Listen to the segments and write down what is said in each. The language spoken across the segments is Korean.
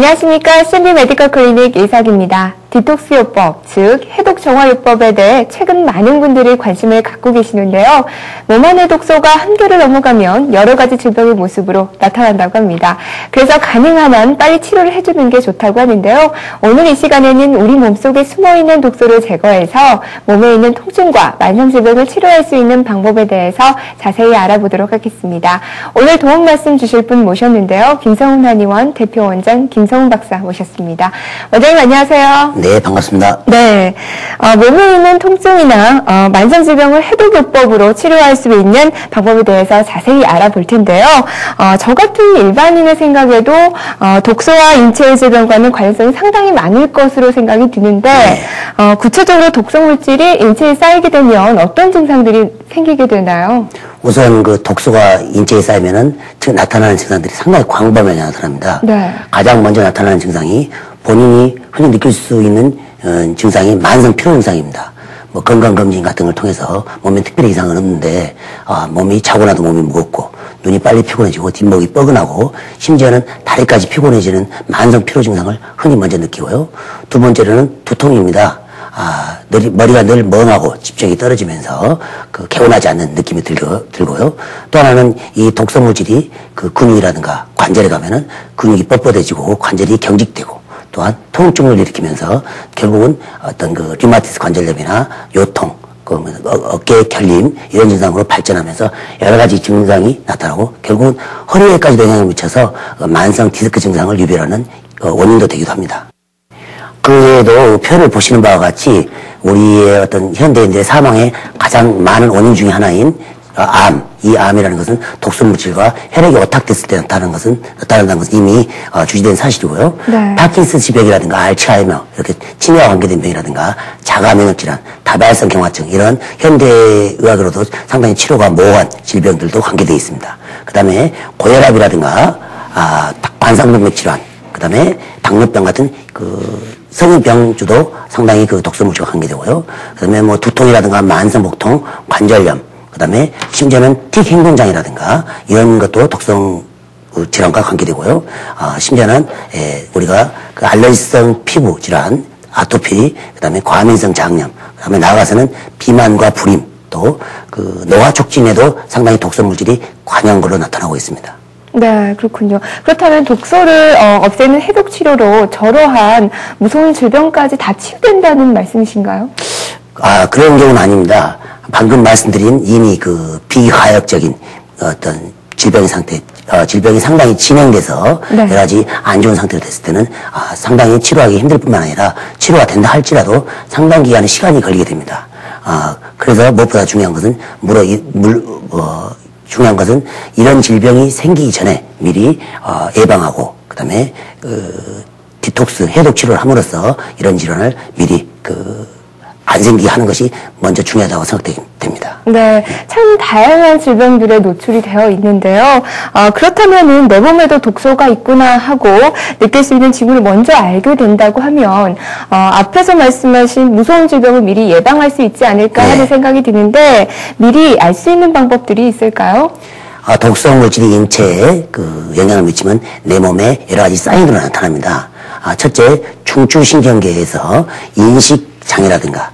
안녕하십니까. 신비 메디컬 클리닉 이삭입니다. 디톡스 요법, 즉 해독 정화 요법에 대해 최근 많은 분들이 관심을 갖고 계시는데요. 몸 안의 독소가 한계를 넘어가면 여러 가지 질병의 모습으로 나타난다고 합니다. 그래서 가능한 한 빨리 치료를 해주는 게 좋다고 하는데요. 오늘 이 시간에는 우리 몸속에 숨어있는 독소를 제거해서 몸에 있는 통증과 만성질병을 치료할 수 있는 방법에 대해서 자세히 알아보도록 하겠습니다. 오늘 도움 말씀 주실 분 모셨는데요. 김성훈 한의원 대표원장 김성훈 박사 모셨습니다. 원장님 안녕하세요. 네, 반갑습니다. 네, 몸에 있는 통증이나 만성질병을 해독요법으로 치료할 수 있는 방법에 대해서 자세히 알아볼 텐데요. 저 같은 일반인의 생각에도 독소와 인체 질병과는 관련성이 상당히 많을 것으로 생각이 드는데 구체적으로 독소물질이 인체에 쌓이게 되면 어떤 증상들이 생기게 되나요? 우선 그 독소가 인체에 쌓이면은 나타나는 증상들이 상당히 광범위하게 나타납니다. 네. 가장 먼저 나타나는 증상이 본인이 흔히 느낄 수 있는 증상이 만성 피로 증상입니다. 뭐 건강검진 같은 걸 통해서 몸에 특별히 이상은 없는데 몸이 자고 나도 몸이 무겁고 눈이 빨리 피곤해지고 뒷목이 뻐근하고 심지어는 다리까지 피곤해지는 만성 피로 증상을 흔히 먼저 느끼고요. 두 번째로는 두통입니다. 머리가 늘 멍하고 집중이 떨어지면서 개운하지 않는 느낌이 들고요. 또 하나는 이 독소 물질이 그 근육이라든가 관절에 가면은 근육이 뻣뻣해지고 관절이 경직되고 또한 통증을 일으키면서 결국은 어떤 그 류마티스 관절염이나 요통, 어깨 결림 이런 증상으로 발전하면서 여러 가지 증상이 나타나고 결국은 허리에까지도 영향을 미쳐서 만성 디스크 증상을 유발하는 원인도 되기도 합니다. 그 외에도 표를 보시는 바와 같이 우리의 어떤 현대인들의 사망의 가장 많은 원인 중에 하나인 이 암이라는 것은 독소 물질과 혈액이 오탁됐을 때 나타난다는 것은 이미 주지된 사실이고요. 네. 파킨슨스 병이라든가 알츠하이머 이렇게 치매와 관계된 병이라든가 자가 면역 질환, 다발성 경화증 이런 현대의학으로도 상당히 치료가 모호한 질병들도 관계되어 있습니다. 그다음에 고혈압이라든가 관상동맥 질환, 그다음에 당뇨병 같은 성인병주도 상당히 독소 물질과 관계되고요. 그다음에 뭐 두통이라든가 만성복통, 관절염, 그 다음에 심지어는 틱 행동장애라든가 이런 것도 독성 질환과 관계되고요. 심지어는 우리가 그 알레르기성 피부 질환, 아토피, 그 다음에 과민성 장염, 그 다음에 나아가서는 비만과 불임, 또 그 노화 촉진에도 상당히 독소 물질이 관여한 걸로 나타나고 있습니다. 네, 그렇군요. 그렇다면 독소를 없애는 해독 치료로 저러한 무서운 질병까지 다 치유된다는 말씀이신가요? 그런 경우는 아닙니다. 방금 말씀드린 이미 그 비화역적인 어떤 질병의 상태, 질병이 상당히 진행돼서 네. 여러 가지 안 좋은 상태로 됐을 때는 상당히 치료하기 힘들 뿐만 아니라 치료가 된다 할지라도 상당 기간의 시간이 걸리게 됩니다. 그래서 무엇보다 중요한 것은 중요한 것은 이런 질병이 생기기 전에 미리 예방하고 그다음에 디톡스 해독 치료를 함으로써 이런 질환을 미리 안 생기게 하는 것이 먼저 중요하다고 생각됩니다. 네, 참 다양한 질병들에 노출이 되어 있는데요. 그렇다면은 내 몸에도 독소가 있구나 하고 느낄 수 있는 징후를 먼저 알게 된다고 하면 앞에서 말씀하신 무서운 질병을 미리 예방할 수 있지 않을까 하는 생각이 드는데 미리 알 수 있는 방법들이 있을까요? 독성 물질이 인체에 영향을 미치면 내 몸에 여러 가지 사인으로 나타납니다. 첫째, 중추신경계에서 인식 장애라든가,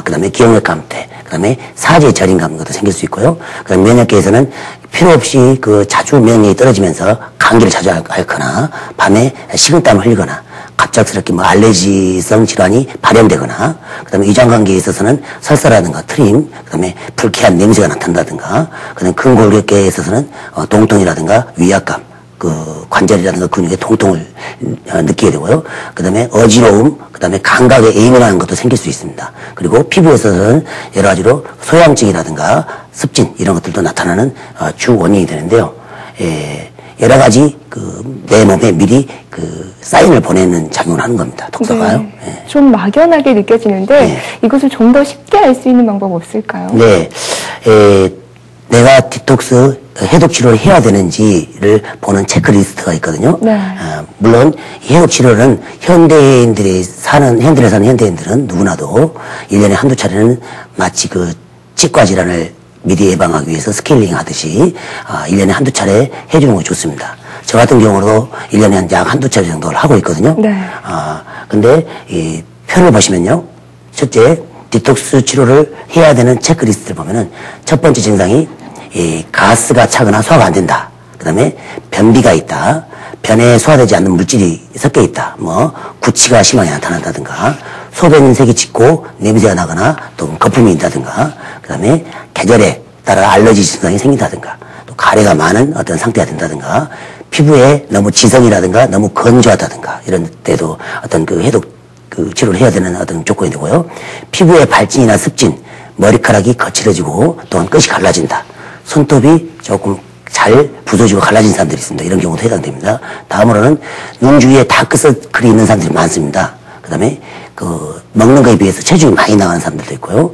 그 다음에 기억력 감퇴, 그 다음에 사제 저림 같은 것도 생길 수 있고요. 그 다음에 면역계에서는 필요 없이 자주 면역력이 떨어지면서 감기를 자주 앓거나, 밤에 식은땀을 흘리거나, 갑작스럽게 알레르기성 질환이 발현되거나, 그 다음에 위장관계에 있어서는 설사라든가 트림, 그 다음에 불쾌한 냄새가 나타난다든가, 그 다음에 근골격계에 있어서는 동통이라든가 위압감, 관절이라든가 근육의 통통을 느끼게 되고요. 그 다음에 어지러움, 그 다음에 감각에 예민한 것도 생길 수 있습니다. 그리고 피부에서는 여러 가지로 소양증이라든가 습진 이런 것들도 나타나는 주 원인이 되는데요. 여러 가지 내 몸에 미리 사인을 보내는 작용을 하는 겁니다. 독소가요. 네. 좀 막연하게 느껴지는데 이것을 좀 더 쉽게 알 수 있는 방법 없을까요? 네. 내가 디톡스 해독 치료를 해야 되는지를 보는 체크리스트가 있거든요. 네. 물론 해독 치료는 현대인들에 사는 현대인들은 누구나도 1년에 한두 차례는 마치 치과 질환을 미리 예방하기 위해서 스케일링 하듯이 1년에 한두 차례 해주는 거 좋습니다. 저 같은 경우도 1년에 약 한두 차례 정도를 하고 있거든요. 네. 근데 이 표를 보시면요. 첫째, 디톡스 치료를 해야 되는 체크리스트를 보면은 첫 번째 증상이 이 가스가 차거나 소화가 안 된다. 그 다음에 변비가 있다. 변에 소화되지 않는 물질이 섞여 있다. 뭐 구취가 심하게 나타난다든가 소변색이 짙고 냄새가 나거나 또 거품이 있다든가 그 다음에 계절에 따라 알러지 증상이 생긴다든가 또 가래가 많은 어떤 상태가 된다든가 피부에 너무 지성이라든가 너무 건조하다든가 이런 때도 어떤 그 해독 그 치료를 해야 되는 어떤 조건이 되고요. 피부의 발진이나 습진, 머리카락이 거칠어지고 또한 끝이 갈라진다. 손톱이 조금 잘 부서지고 갈라진 사람들이 있습니다. 이런 경우도 해당됩니다. 다음으로는 눈 주위에 다크서클이 있는 사람들이 많습니다. 그 다음에 그 먹는 거에 비해서 체중이 많이 나가는 사람들도 있고요.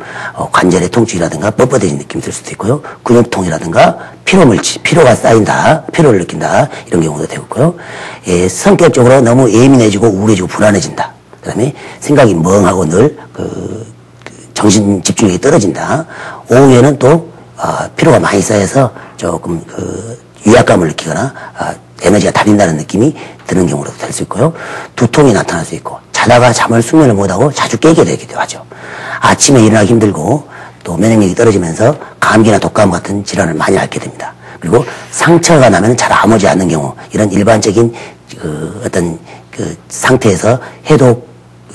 관절의 통증이라든가 뻣뻣해진 느낌이 들 수도 있고요. 근육통이라든가 피로물질, 피로가 쌓인다, 피로를 느낀다 이런 경우도 되고 있고요. 성격적으로 너무 예민해지고 우울해지고 불안해진다. 그 다음에 생각이 멍하고 늘 정신 집중력이 떨어진다. 오후에는 또 피로가 많이 쌓여서 조금 위압감을 느끼거나 에너지가 달린다는 느낌이 드는 경우도 될 수 있고요. 두통이 나타날 수 있고 자다가 숙면을 못하고 자주 깨게 되기도 하죠. 아침에 일어나기 힘들고 또 면역력이 떨어지면서 감기나 독감 같은 질환을 많이 앓게 됩니다. 그리고 상처가 나면 잘 아물지 않는 경우 이런 일반적인 어떤 상태에서 해독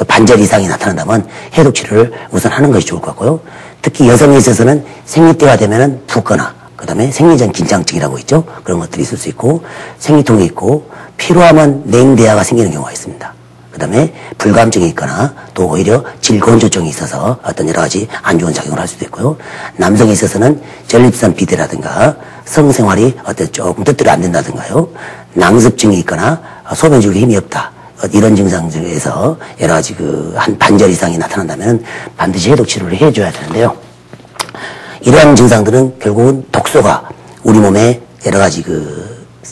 반절 이상이 나타난다면 해독 치료를 우선 하는 것이 좋을 것 같고요. 특히 여성에 있어서는 생리때가 되면은 붓거나 그 다음에 생리전 긴장증이라고 있죠. 그런 것들이 있을 수 있고 생리통이 있고 피로하면 냉대야가 생기는 경우가 있습니다. 그 다음에 불감증이 있거나 또 오히려 질건조증이 있어서 어떤 여러 가지 안 좋은 작용을 할 수도 있고요. 남성에 있어서는 전립선 비대라든가 성생활이 어떤 조금 뜻대로 안 된다든가요. 낭습증이 있거나 소변 줄기 힘이 없다. 이런 증상 중에서 여러 가지 한 반절 이상이 나타난다면 반드시 해독 치료를 해줘야 되는데요. 이러한 증상들은 결국은 독소가 우리 몸에 여러 가지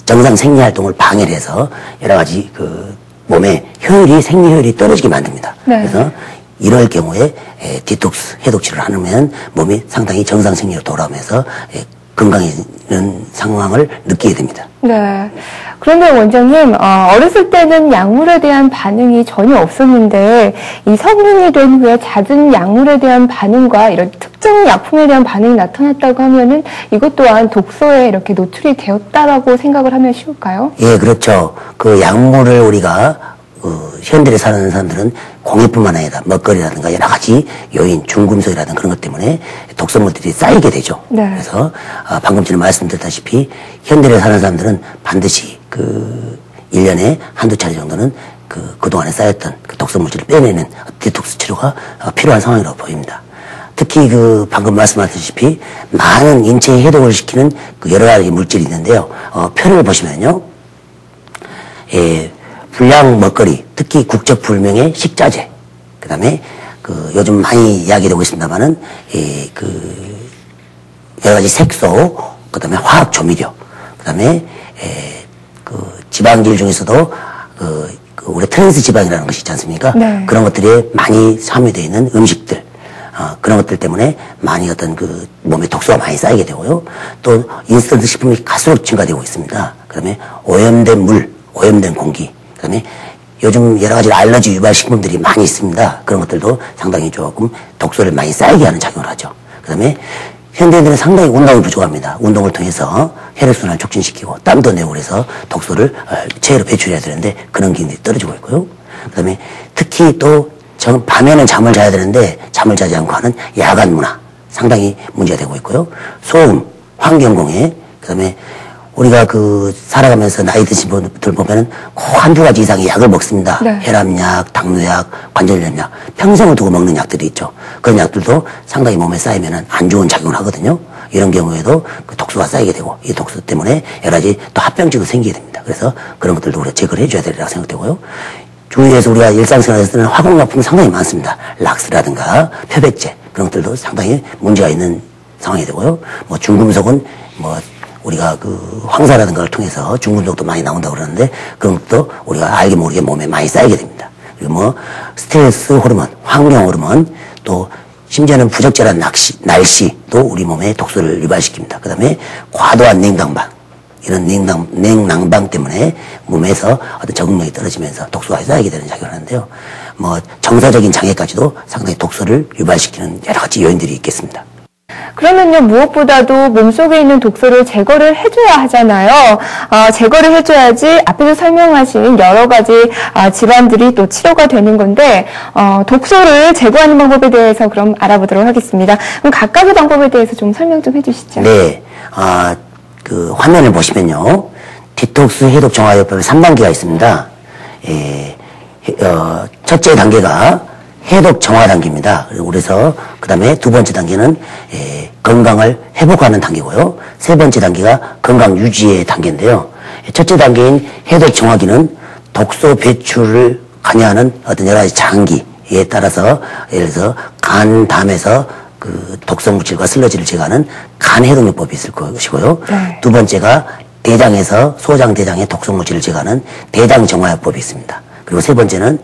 정상 생리 활동을 방해를 해서 여러 가지 몸의 생리 효율이 떨어지게 만듭니다. 네. 그래서 이럴 경우에 디톡스 해독 치료를 하면 몸이 상당히 정상 생리로 돌아오면서 건강해지는 상황을 느끼게 됩니다. 네. 그런데 원장님, 어렸을 때는 약물에 대한 반응이 전혀 없었는데 이 성인이 된 후에 잦은 약물에 대한 반응과 이런 특정 약품에 대한 반응이 나타났다고 하면은 이것 또한 독소에 이렇게 노출이 되었다라고 생각을 하면 쉬울까요? 예, 그렇죠. 그 약물을 우리가 현대에 사는 사람들은 공해뿐만 아니라 먹거리라든가 여러 가지 요인, 중금속이라든가 그런 것 때문에 독성물들이 쌓이게 되죠. 네. 그래서 방금 전에 말씀드렸다시피 현대에 사는 사람들은 반드시 1년에 한두 차례 정도는 그동안에 쌓였던 독성물질을 빼내는 디톡스 치료가 필요한 상황이라고 보입니다. 특히 방금 말씀하셨다시피 많은 인체 해독을 시키는 여러 가지 물질이 있는데요. 표를 보시면요. 불량 먹거리, 특히 국적불명의 식자재, 그 다음에 요즘 많이 이야기되고 있습니다만은 여러 가지 색소, 그 다음에 화학 조미료, 그 다음에 지방질 중에서도 우리 트랜스 지방이라는 것이 있지 않습니까? 네. 그런 것들이 많이 함유되어 있는 음식들, 그런 것들 때문에 많이 몸에 독소가 많이 쌓이게 되고요. 또 인스턴트 식품이 갈수록 증가되고 있습니다. 그 다음에 오염된 물, 오염된 공기, 그 다음에 요즘 여러 가지 알러지 유발 식품들이 많이 있습니다. 그런 것들도 상당히 조금 독소를 많이 쌓이게 하는 작용을 하죠. 그 다음에 현대인들은 상당히 운동이 부족합니다. 운동을 통해서 혈액순환을 촉진시키고 땀도 내고 그래서 독소를 체외로 배출해야 되는데 그런 기능이 떨어지고 있고요. 그 다음에 특히 또 밤에는 잠을 자야 되는데 잠을 자지 않고 하는 야간 문화 상당히 문제가 되고 있고요. 소음, 환경공해, 그 다음에 우리가 살아가면서 나이 드신 분들 보면은 꼭 한두 가지 이상의 약을 먹습니다. 네. 혈압약, 당뇨약, 관절염약, 평생을 두고 먹는 약들이 있죠. 그런 약들도 상당히 몸에 쌓이면은 안 좋은 작용을 하거든요. 이런 경우에도 독소가 쌓이게 되고 이 독소 때문에 여러 가지 또 합병증도 생기게 됩니다. 그래서 그런 것들도 우리가 제거를 해줘야 되리라고 생각되고요. 주위에서 우리가 일상생활에서 쓰는 화공약품이 상당히 많습니다. 락스라든가 표백제 그런 것들도 상당히 문제가 있는 상황이 되고요. 중금속은 우리가 황사라든가 를 통해서 중금속도 많이 나온다고 그러는데 그런 것도 우리가 알게 모르게 몸에 많이 쌓이게 됩니다. 그리고 스트레스 호르몬, 환경 호르몬, 또 심지어는 부적절한 날씨도 우리 몸에 독소를 유발시킵니다. 그 다음에 과도한 냉방방, 이런 냉난방 때문에 몸에서 어떤 적응력이 떨어지면서 독소가 흡수하게 되는 작용을 하는데요. 뭐 정서적인 장애까지도 상당히 독소를 유발시키는 여러 가지 요인들이 있겠습니다. 그러면요, 무엇보다도 몸속에 있는 독소를 제거를 해줘야 하잖아요. 제거를 해줘야지 앞에서 설명하신 여러 가지 질환들이 또 치료가 되는 건데, 독소를 제거하는 방법에 대해서 그럼 알아보도록 하겠습니다. 그럼 각각의 방법에 대해서 좀 설명 좀 해주시죠. 네, 그 화면을 보시면요, 디톡스 해독 정화요법의 3단계가 있습니다. 첫째 단계가 해독 정화 단계입니다. 그래서 그 다음에 두 번째 단계는 건강을 회복하는 단계고요. 세 번째 단계가 건강 유지의 단계인데요. 첫째 단계인 해독 정화기는 독소 배출을 관여하는 어떤 여러 가지 장기에 따라서 예를 들어서 간, 담에서 그 독성 물질과 슬러지를 제거하는 간 해독요법이 있을 것이고요. 네. 두 번째가 대장에서 소장, 대장의 독성 물질을 제거하는 대장 정화요법이 있습니다. 그리고 세 번째는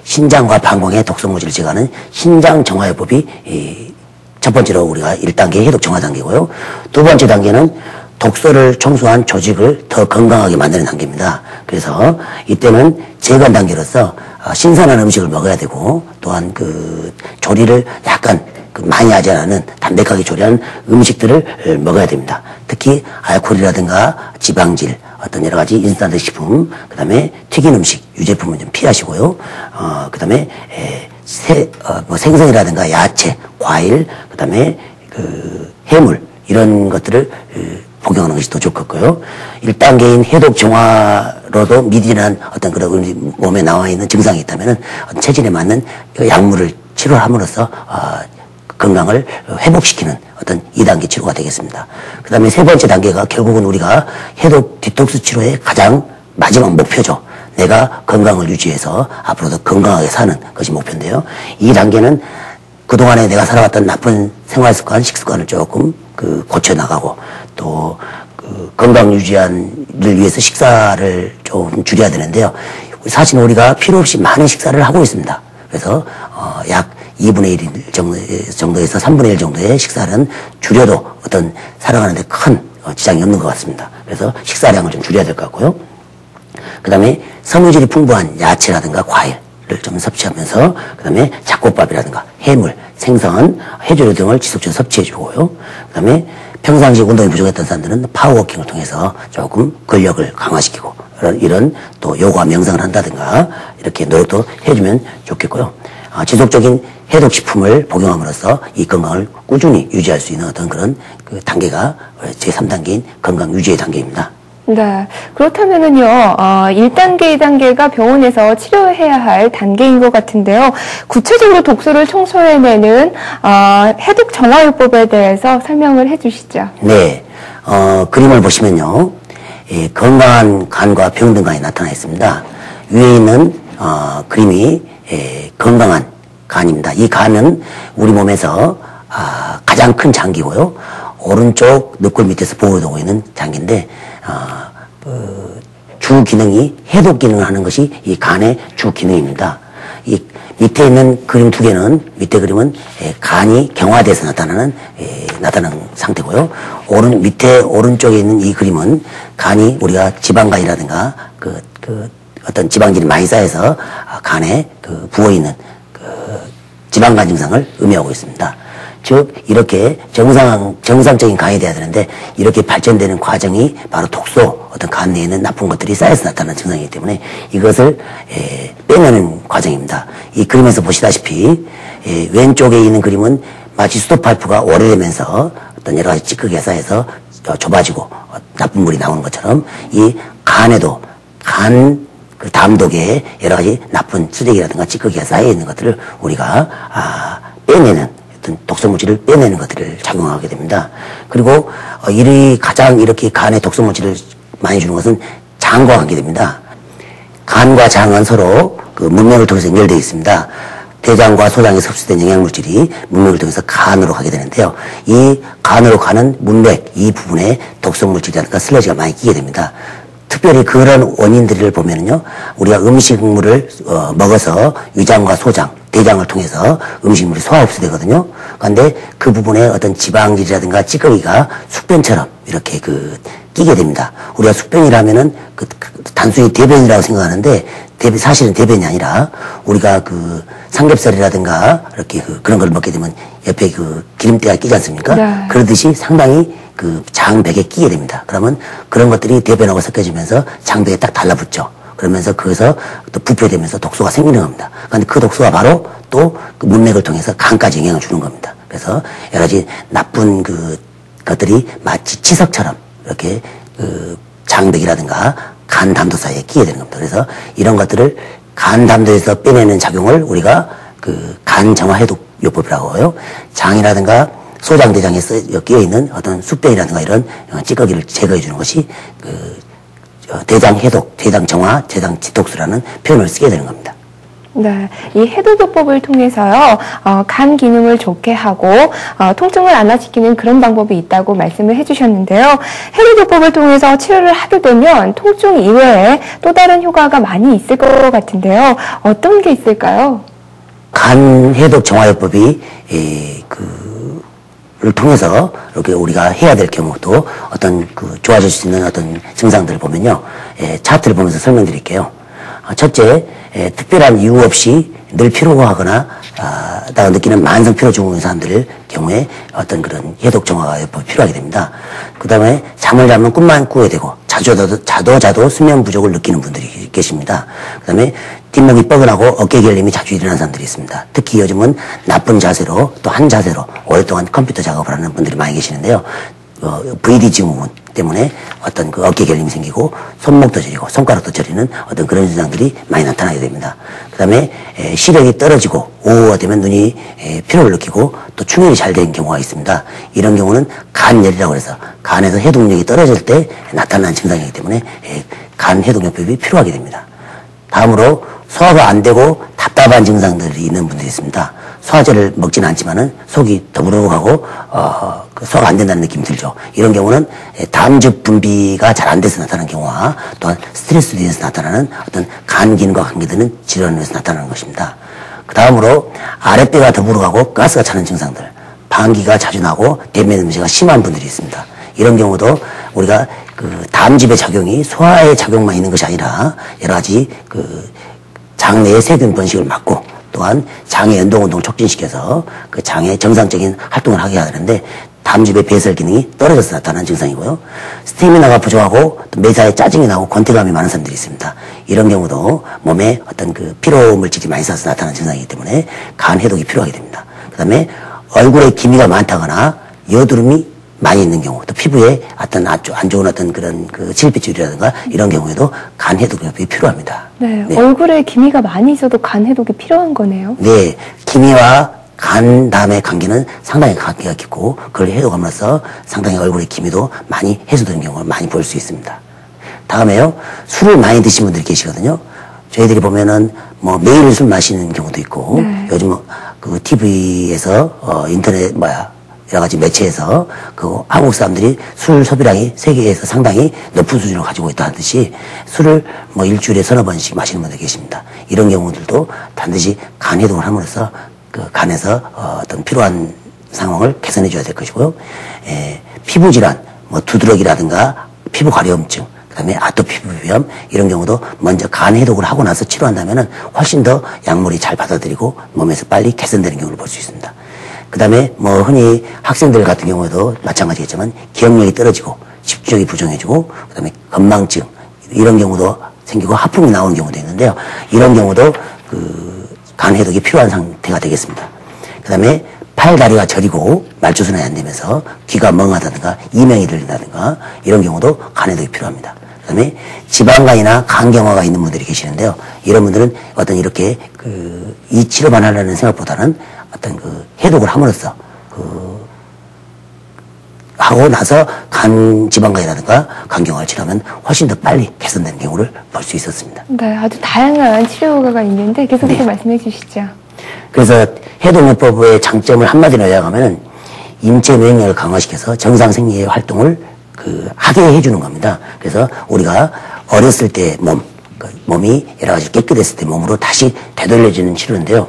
신장과 방광의 독성 물질을 제거하는 신장 정화요법이 첫 번째로 우리가 1단계 해독 정화 단계고요. 두 번째 단계는 독소를 청소한 조직을 더 건강하게 만드는 단계입니다. 그래서 이때는 제건 단계로서 신선한 음식을 먹어야 되고, 또한 그 조리를 약간 많이 하지 않은 담백하게 조리한 음식들을 먹어야 됩니다. 특히 알코올이라든가 지방질, 어떤 여러 가지 인스턴트 식품, 그 다음에 튀긴 음식, 유제품은 좀 피하시고요. 그 다음에 뭐 생선이라든가 야채, 과일, 그 다음에 그 해물, 이런 것들을 복용하는 것이 더 좋겠고요. 1단계인 해독 정화로도 미진한 어떤 그런 우리 몸에 나와 있는 증상이 있다면은 체질에 맞는 그 약물을 치료함으로써 건강을 회복시키는 어떤 2단계 치료가 되겠습니다. 그 다음에 세 번째 단계가 결국은 우리가 해독 디톡스 치료의 가장 마지막 목표죠. 내가 건강을 유지해서 앞으로도 건강하게 사는 것이 목표인데요. 이 단계는 그동안에 내가 살아왔던 나쁜 생활습관, 식습관을 조금 고쳐나가고, 또 건강 유지를 위해서 식사를 좀 줄여야 되는데요. 사실 우리가 필요 없이 많은 식사를 하고 있습니다. 그래서 약 2분의 1 정도에서 3분의 1 정도의 식사는 줄여도 어떤 살아가는데 큰 지장이 없는 것 같습니다. 그래서 식사량을 좀 줄여야 될 것 같고요. 그 다음에 섬유질이 풍부한 야채라든가 과일을 좀 섭취하면서, 그 다음에 잡곡밥이라든가 해물, 생선, 해조류 등을 지속적으로 섭취해주고요. 그 다음에 평상시 운동이 부족했던 사람들은 파워워킹을 통해서 조금 근력을 강화시키고, 이런 또 요가 명상을 한다든가 이렇게 노력도 해주면 좋겠고요. 지속적인 해독식품을 복용함으로써 이 건강을 꾸준히 유지할 수 있는 어떤 그런 그 단계가 제3단계인 건강 유지의 단계입니다. 네. 그렇다면은요, 1단계, 2단계가 병원에서 치료해야 할 단계인 것 같은데요. 구체적으로 독소를 청소해내는, 해독 정화요법에 대해서 설명을 해 주시죠. 네. 그림을 보시면요. 건강한 간과 병든 간이 나타나 있습니다. 위에 있는, 그림이, 건강한 간입니다. 이 간은 우리 몸에서, 가장 큰 장기고요. 오른쪽 늑골 밑에서 보호되고 있는 장기인데, 주 기능이 해독 기능을 하는 것이 이 간의 주 기능입니다. 이 밑에 있는 그림 두 개는, 밑에 그림은 간이 경화돼서 나타나는 상태고요. 밑에 오른쪽에 있는 이 그림은 간이 우리가 지방간이라든가 어떤 지방질이 많이 쌓여서 간에 부어있는 지방간 증상을 의미하고 있습니다. 즉 이렇게 정상적인 간이 돼야 되는데, 이렇게 발전되는 과정이 바로 독소, 어떤 간 내에 있는 나쁜 것들이 쌓여서 나타나는 증상이기 때문에 이것을 빼내는 과정입니다. 이 그림에서 보시다시피 왼쪽에 있는 그림은 마치 수도파이프가 오래되면서 어떤 여러 가지 찌꺼기가 쌓여서 좁아지고 나쁜 물이 나오는 것처럼, 이 간에도 그 담독에 여러 가지 나쁜 쓰레기라든가 찌꺼기가 쌓여 있는 것들을 우리가 빼내는 어떤 독성물질을 빼내는 것들을 작용하게 됩니다. 그리고 가장 이렇게 간에 독성물질을 많이 주는 것은 장과 관계됩니다. 간과 장은 서로 그 문맥을 통해서 연결되어 있습니다. 대장과 소장에 섭취된 영양물질이 문맥을 통해서 간으로 가게 되는데요. 이 간으로 가는 문맥, 이 부분에 독성물질이라든가 슬러지가 많이 끼게 됩니다. 특별히 그런 원인들을 보면은요, 우리가 음식물을 먹어서 위장과 소장, 대장을 통해서 음식물이 소화 흡수되거든요. 그런데 그 부분에 어떤 지방질이라든가 찌꺼기가 숙변처럼 이렇게 끼게 됩니다. 우리가 숙변이라면은 단순히 대변이라고 생각하는데 사실은 대변이 아니라 우리가 삼겹살이라든가 이렇게 그런 걸 먹게 되면 옆에 기름때가 끼지 않습니까? 네. 그러듯이 상당히 장벽에 끼게 됩니다. 그러면 그런 것들이 대변하고 섞여지면서 장벽에 딱 달라붙죠. 그러면서 거기서 또 부패되면서 독소가 생기는 겁니다. 그런데 그 독소가 바로 또 문맥을 통해서 간까지 영향을 주는 겁니다. 그래서 여러 가지 나쁜 것들이 마치 치석처럼 이렇게 장벽이라든가 간 담도 사이에 끼게 되는 겁니다. 그래서 이런 것들을 간 담도에서 빼내는 작용을 우리가 간 정화 해독 요법이라고 해요. 장이라든가 소장 대장에 끼어 있는 어떤 숙변이라든가 이런 찌꺼기를 제거해 주는 것이 대장 해독, 대장 정화, 대장 디톡스라는 표현을 쓰게 되는 겁니다. 네, 이 해독요법을 통해서요, 간 기능을 좋게 하고, 통증을 완화시키는 그런 방법이 있다고 말씀을 해주셨는데요. 해독요법을 통해서 치료를 하게 되면 통증 이외에 또 다른 효과가 많이 있을 것 같은데요. 어떤 게 있을까요? 간 해독 정화요법이, 를 통해서 이렇게 우리가 해야 될 경우도 어떤 좋아질 수 있는 어떤 증상들을 보면요. 차트를 보면서 설명드릴게요. 첫째, 특별한 이유 없이 늘 피로하거나 다가 느끼는 만성 피로 증후인 사람들 경우에 어떤 그런 해독 정화가 필요하게 됩니다. 그 다음에 잠을 자면 꿈만 꾸게 되고 자도 수면 부족을 느끼는 분들이 계십니다. 그 다음에 뒷목이 뻐근하고 어깨 결림이 자주 일어나는 사람들이 있습니다. 특히 요즘은 나쁜 자세로 또 한 자세로 오랫동안 컴퓨터 작업을 하는 분들이 많이 계시는데요. VD 증후군 때문에 어떤 어깨 결림이 생기고 손목도 저리고 손가락도 저리는 어떤 그런 증상들이 많이 나타나게 됩니다. 그 다음에 시력이 떨어지고 오후가 되면 눈이 피로를 느끼고 또 충혈이 잘 되는 경우가 있습니다. 이런 경우는 간열이라고 해서 간에서 해독력이 떨어질 때 나타나는 증상이기 때문에 간 해독요법이 필요하게 됩니다. 다음으로 소화가 안 되고 답답한 증상들이 있는 분들이 있습니다. 소화제를 먹지는 않지만은 속이 더부룩하고 소화가 안 된다는 느낌이 들죠. 이런 경우는 담즙 분비가 잘 안 돼서 나타나는 경우와 또한 스트레스로 인해서 나타나는 어떤 간 기능과 관계되는 질환으로 인해서 나타나는 것입니다. 그 다음으로 아랫배가 더부룩하고 가스가 차는 증상들, 방귀가 자주 나고 대면 냄새가 심한 분들이 있습니다. 이런 경우도 우리가 담즙의 작용이 소화의 작용만 있는 것이 아니라 여러 가지 장내의 세균 번식을 막고 또한 장의 연동운동을 촉진시켜서 장의 정상적인 활동을 하게 하는데 담즙의 배설 기능이 떨어져서 나타나는 증상이고요. 스태미나가 부족하고 또 매사에 짜증이 나고 권태감이 많은 사람들이 있습니다. 이런 경우도 몸에 어떤 피로 물질이 많이 쌓여서 나타나는 증상이기 때문에 간 해독이 필요하게 됩니다. 그 다음에 얼굴에 기미가 많다거나 여드름이 많이 있는 경우, 또 피부에 어떤 안 좋은 어떤 그런 실핏줄이라든가 이런 경우에도 간 해독이 필요합니다. 네, 얼굴에 기미가 많이 있어도 간 해독이 필요한 거네요. 네, 기미와 간담의 관계는 상당히 관계가 깊고 그걸 해독함으로써 상당히 얼굴의 기미도 많이 해소되는 경우를 많이 볼 수 있습니다. 다음에요, 술을 많이 드신 분들이 계시거든요. 저희들이 보면은 매일 술 마시는 경우도 있고 요즘 TV에서 인터넷 여러 가지 매체에서 한국 사람들이 술 소비량이 세계에서 상당히 높은 수준을 가지고 있다 하듯이 술을 일주일에 서너 번씩 마시는 분들 계십니다. 이런 경우들도 반드시 간 해독을 함으로써 간에서 어떤 필요한 상황을 개선해 줘야 될 것이고요. 피부 질환, 두드러기라든가 피부 가려움증, 그다음에 아토피 피부염 이런 경우도 먼저 간 해독을 하고 나서 치료한다면은 훨씬 더 약물이 잘 받아들이고 몸에서 빨리 개선되는 경우를 볼 수 있습니다. 그 다음에 흔히 학생들 같은 경우에도 마찬가지겠지만 기억력이 떨어지고 집중력이 부정해지고 그 다음에 건망증 이런 경우도 생기고 하품이 나오는 경우도 있는데요. 이런 경우도 간 해독이 필요한 상태가 되겠습니다. 그 다음에 팔, 다리가 저리고 말초순환이 안 되면서 귀가 멍하다든가 이명이 들린다든가 이런 경우도 간 해독이 필요합니다. 그 다음에 지방간이나 간경화가 있는 분들이 계시는데요. 이런 분들은 어떤 이렇게 이 치료만 하려는 생각보다는 어떤 해독을 함으로써 하고 나서 간 지방간이라든가 간경화를 치료하면 훨씬 더 빨리 개선되는 경우를 볼 수 있었습니다. 네, 아주 다양한 치료 효과가 있는데 계속해서 말씀해 주시죠. 그래서 해독요법의 장점을 한마디로 요약하면 인체免疫을 강화시켜서 정상 생리의 활동을 하게 해주는 겁니다. 그래서 우리가 어렸을 때 몸, 그 몸이 여러 가지 깨끗했을 때 몸으로 다시 되돌려지는 치료인데요.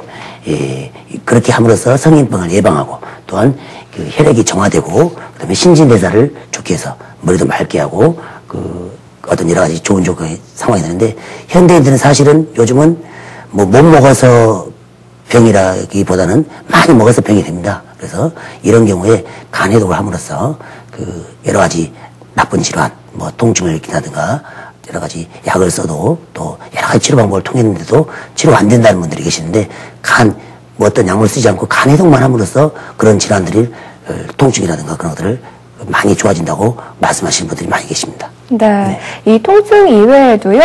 그렇게 함으로써 성인병을 예방하고 또한 그 혈액이 정화되고 그다음에 신진대사를 좋게 해서 머리도 맑게 하고 그 어떤 여러 가지 좋은 조건의 상황이 되는데 현대인들은 사실은 요즘은 뭐 못 먹어서 병이라기보다는 많이 먹어서 병이 됩니다. 그래서 이런 경우에 간 해독을 함으로써 그 여러 가지 나쁜 질환, 뭐 통증을 일으킨다든가 여러 가지 약을 써도 또 여러 가지 치료 방법을 통했는데도 치료가 안 된다는 분들이 계시는데 뭐 어떤 약물 쓰지 않고 간 해독만 함으로써 그런 질환들이 통증이라든가 그런 것들을 많이 좋아진다고 말씀하시는 분들이 많이 계십니다. 네. 이 통증 이외에도요,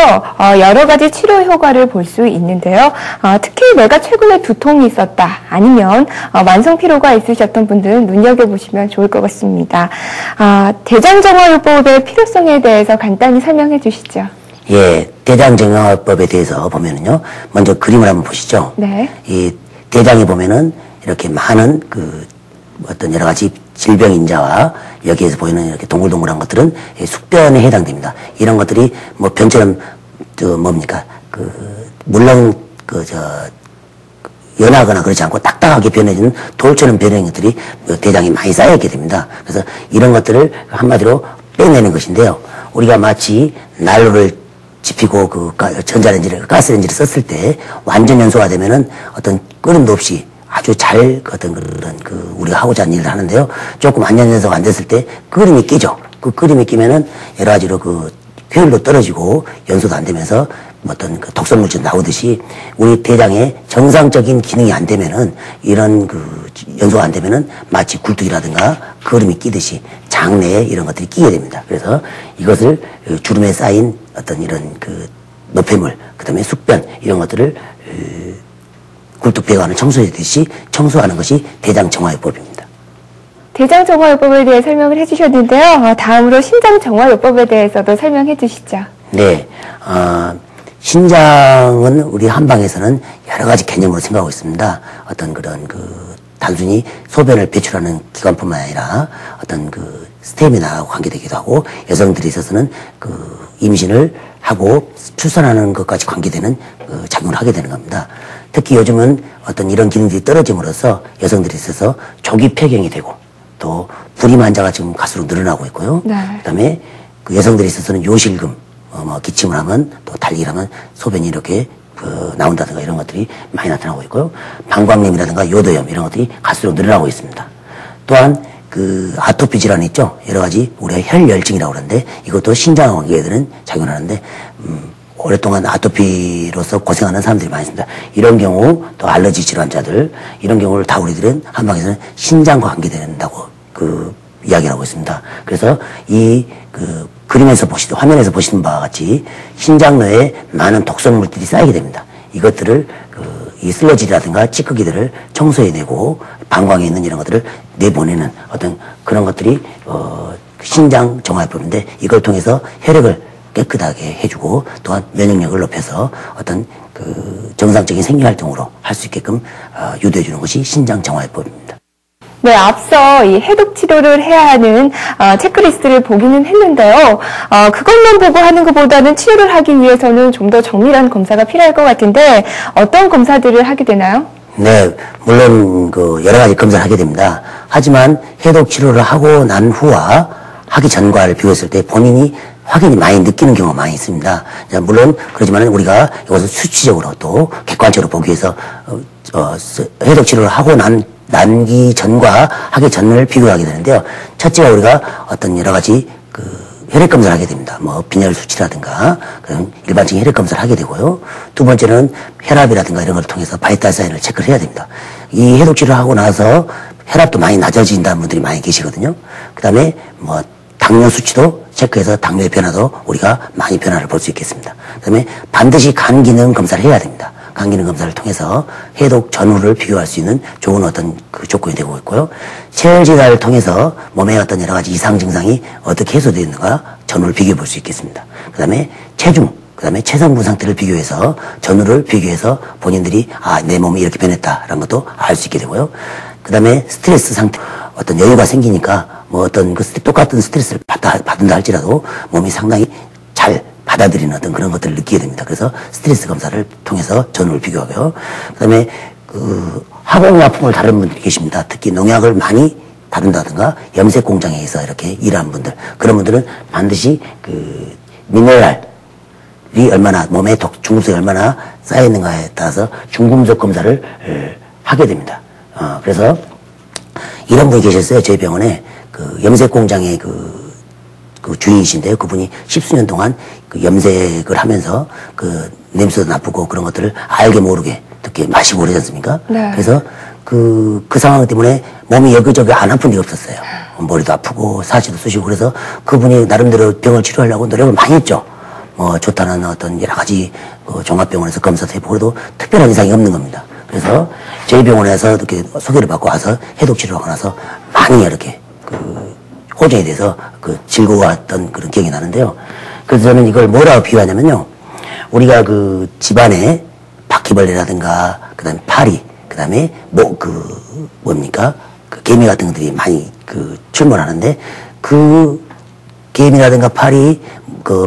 여러 가지 치료 효과를 볼 수 있는데요. 특히 내가 최근에 두통이 있었다, 아니면 만성 피로가 있으셨던 분들은 눈여겨보시면 좋을 것 같습니다. 대장정화요법의 필요성에 대해서 간단히 설명해 주시죠. 예, 대장정화법에 대해서 보면은요, 먼저 그림을 한번 보시죠. 네. 이 대장에 보면은 이렇게 많은 그 어떤 여러 가지 질병 인자와 여기에서 보이는 이렇게 동글동글한 것들은 숙변에 해당됩니다. 이런 것들이 뭐 변처럼 뭡니까 물론 연하거나 그렇지 않고 딱딱하게 변해지는 돌처럼 변해진 것들이 대장에 많이 쌓여있게 됩니다. 그래서 이런 것들을 한마디로 빼내는 것인데요. 우리가 마치 난로를 지피고 그 가스레인지를 썼을 때 완전 연소가 되면은 어떤 끓음도 없이 아주 잘 어떤 그런 우리가 하고자 하는 일을 하는데요. 조금 완전 연소가 안 됐을 때 끓음이 끼죠. 그 끓음이 끼면은 여러 가지로 그 효율도 떨어지고 연소도 안 되면서 어떤 그 독성 물질 나오듯이 우리 대장에 정상적인 기능이 안 되면은 이런 그 연소가 안 되면은 마치 굴뚝이라든가 거름이 끼듯이 장내에 이런 것들이 끼게 됩니다. 그래서 이것을 주름에 쌓인 어떤 이런 그 노폐물, 그다음에 숙변 이런 것들을 굴뚝 배관을 청소하듯이 청소하는 것이 대장정화요법입니다. 대장정화요법에 대해 설명을 해주셨는데요. 다음으로 신장정화요법에 대해서도 설명해 주시죠. 네, 신장은 우리 한방에서는 여러 가지 개념으로 생각하고 있습니다. 어떤 그런 단순히 소변을 배출하는 기관뿐만 아니라 어떤 스태미나하고 관계되기도 하고 여성들이 있어서는 임신을 하고 출산하는 것까지 관계되는 작용을 하게 되는 겁니다. 특히 요즘은 어떤 이런 기능들이 떨어짐으로써 여성들이 있어서 조기 폐경이 되고 또 불임 환자가 지금 갈수록 늘어나고 있고요. 네. 그다음에 여성들이 있어서는 요실금, 기침을 하면 또 달리기를 하면 소변이 이렇게 나온다든가 이런 것들이 많이 나타나고 있고요. 방광염이라든가 요도염 이런 것들이 갈수록 늘어나고 있습니다. 또한 아토피 질환이 있죠. 여러 가지 우리가 혈열증이라고 그러는데 이것도 신장하고 관계되는 작용을 하는데 오랫동안 아토피로서 고생하는 사람들이 많이 있습니다. 이런 경우 또 알러지 질환자들 이런 경우를 다 우리들은 한방에서는 신장과 관계된다고 이야기를 하고 있습니다. 그래서 이 그림에서 화면에서 보시는 바와 같이 신장내에 많은 독성 물질이 쌓이게 됩니다. 이것들을 이 슬러지라든가 찌꺼기들을 청소해내고 방광에 있는 이런 것들을 내보내는 어떤 그런 것들이 신장 정화요법인데 이걸 통해서 혈액을 깨끗하게 해주고 또한 면역력을 높여서 어떤 정상적인 생리활동으로 할 수 있게끔 유도해주는 것이 신장 정화요법입니다. 네, 앞서 이 해독 치료를 해야 하는 체크리스트를 보기는 했는데요. 그것만 보고 하는 것보다는 치료를 하기 위해서는 좀 더 정밀한 검사가 필요할 것 같은데 어떤 검사들을 하게 되나요? 네, 물론 여러 가지 검사를 하게 됩니다. 하지만 해독 치료를 하고 난 후와 하기 전과를 비교했을 때 본인이 확연히 많이 느끼는 경우가 많이 있습니다. 물론 그렇지만 우리가 이것을 수치적으로 또 객관적으로 보기 위해서 해독 치료를 하고 난기 전과 하기 전을 비교하게 되는데요. 첫째가 우리가 어떤 여러 가지 혈액 검사를 하게 됩니다. 뭐 빈혈 수치라든가 그런 일반적인 혈액 검사를 하게 되고요. 두 번째는 혈압이라든가 이런 걸 통해서 바이탈 사인을 체크를 해야 됩니다. 이 해독 치료를 하고 나서 혈압도 많이 낮아진다는 분들이 많이 계시거든요. 그다음에 뭐 당뇨 수치도 체크해서 당뇨의 변화도 우리가 많이 변화를 볼 수 있겠습니다. 그다음에 반드시 간 기능 검사를 해야 됩니다. 간 기능 검사를 통해서 해독 전후를 비교할 수 있는 좋은 어떤 조건이 되고 있고요. 체열 진단을 통해서 몸에 어떤 여러 가지 이상 증상이 어떻게 해소되어 있는가 전후를 비교해 볼 수 있겠습니다. 그다음에 체중, 그다음에 체성분 상태를 비교해서 전후를 비교해서 본인들이 내 몸이 이렇게 변했다라는 것도 알 수 있게 되고요. 그다음에 스트레스 상태, 어떤 여유가 생기니까 뭐 어떤 똑같은 스트레스를 받는다 할지라도 몸이 상당히 잘 받아들이는 어떤 그런 것들을 느끼게 됩니다. 그래서 스트레스 검사를 통해서 전후를 비교하고요. 그 다음에 화공약품을 다루는 분들이 계십니다. 특히 농약을 많이 다룬다든가 염색 공장에서 이렇게 일하는 분들, 그런 분들은 반드시 미네랄이 얼마나 몸에 중금속이 얼마나 쌓여 있는가에 따라서 중금속 검사를 하게 됩니다. 그래서 이런 분이 계셨어요. 저희 병원에 염색 공장의 주인이신데요. 그분이 십수년 동안 염색을 하면서 냄새도 나쁘고 그런 것들을 알게 모르게 특히 마시고 그러지 않습니까? 네. 그래서 그 상황 때문에 몸이 여기저기 안 아픈 데 없었어요. 머리도 아프고 사시도 쑤시고 그래서 그분이 나름대로 병을 치료하려고 노력을 많이 했죠. 좋다는 어떤 여러 가지 종합병원에서 검사도 해보고 그래도 특별한 이상이 없는 겁니다. 그래서 저희 병원에서 이렇게 소개를 받고 와서 해독 치료하고 나서 많이 이렇게 호전이 돼서 즐거워했던 그런 기억이 나는데요. 그래서 저는 이걸 뭐라고 비유하냐면요. 우리가 집안에 바퀴벌레라든가 그다음에 파리, 그다음에 개미 같은 것들이 많이 출몰하는데 개미라든가 파리,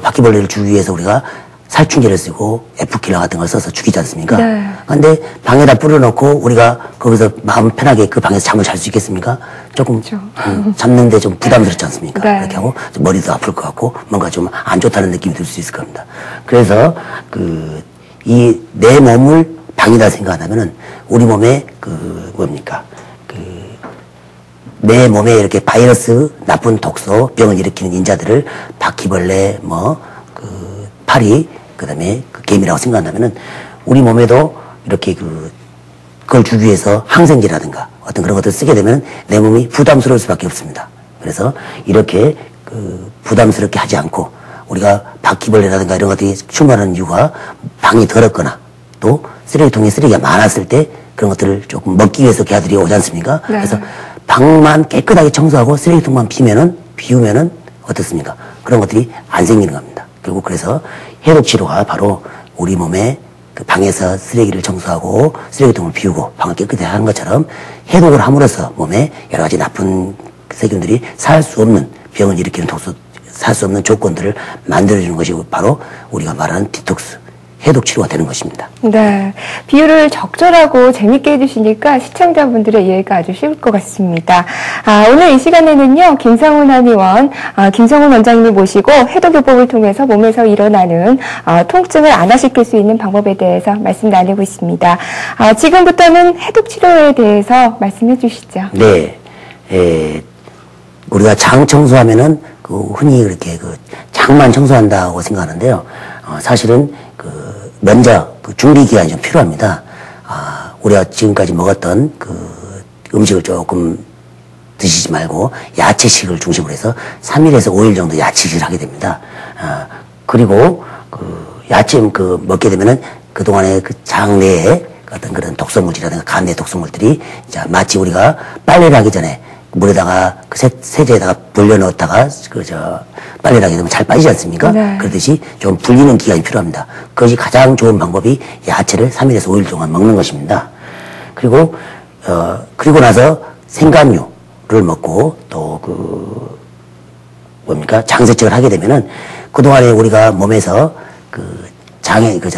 바퀴벌레를 죽이기 위해서 우리가 살충제를 쓰고 F킬러 같은 걸 써서 죽이지 않습니까? 네. 근데 방에다 뿌려놓고 우리가 거기서 마음 편하게 그 방에서 잠을 잘 수 있겠습니까? 조금 그렇죠. 잡는데 좀 부담스럽지 않습니까? 네. 그렇게 하고 머리도 아플 것 같고 뭔가 좀 안 좋다는 느낌이 들 수 있을 겁니다. 그래서 내 몸을 방이다 생각하면은 우리 몸에 내 몸에 이렇게 바이러스, 나쁜 독소, 병을 일으키는 인자들을 바퀴벌레, 파리, 그 다음에 개미라고 생각한다면은 우리 몸에도 이렇게 그걸 주기 위해서 항생제라든가 어떤 그런 것들을 쓰게 되면 내 몸이 부담스러울 수밖에 없습니다. 그래서 이렇게 부담스럽게 하지 않고 우리가 바퀴벌레라든가 이런 것들이 출몰하는 이유가 방이 더럽거나 또 쓰레기통에 쓰레기가 많았을 때 그런 것들을 조금 먹기 위해서 개아들이 오지 않습니까? 네. 그래서 방만 깨끗하게 청소하고 쓰레기통만 비우면은 어떻습니까? 그런 것들이 안 생기는 겁니다. 결국 그래서 해독 치료가 바로 우리 몸에 방에서 쓰레기를 청소하고 쓰레기통을 비우고 방을 깨끗하게 하는 것처럼 해독을 함으로써 몸에 여러 가지 나쁜 세균들이 살 수 없는 병을 일으키는 살 수 없는 조건들을 만들어주는 것이 바로 우리가 말하는 디톡스, 해독 치료가 되는 것입니다. 네. 비유를 적절하고 재밌게 해주시니까 시청자분들의 이해가 아주 쉬울 것 같습니다. 오늘 이 시간에는요, 김성훈 한의원, 김성훈 원장님을 모시고 해독요법을 통해서 몸에서 일어나는 통증을 안화시킬 수 있는 방법에 대해서 말씀 나누고 있습니다. 지금부터는 해독 치료에 대해서 말씀해 주시죠. 네. 우리가 장 청소하면은 흔히 그렇게 장만 청소한다고 생각하는데요. 사실은 먼저 준비기간이 좀 필요합니다. 우리가 지금까지 먹었던 음식을 조금 드시지 말고 야채식을 중심으로 해서 3일에서 5일 정도 야채식을 하게 됩니다. 그리고 야채 먹게 되면은 그동안에 장 내에 어떤 그런 독성물질이라든가 간 내 독성물들이 마치 우리가 빨래를 하기 전에 물에다가 세제에다가 불려 넣었다가 빨래를 하게 되면 잘 빠지지 않습니까? 네. 그렇듯이 좀 불리는 기간이 필요합니다. 그것이 가장 좋은 방법이 야채를 3일에서 5일 동안 먹는 것입니다. 그리고 나서 생간류를 먹고 또 장세척을 하게 되면은 그동안에 우리가 몸에서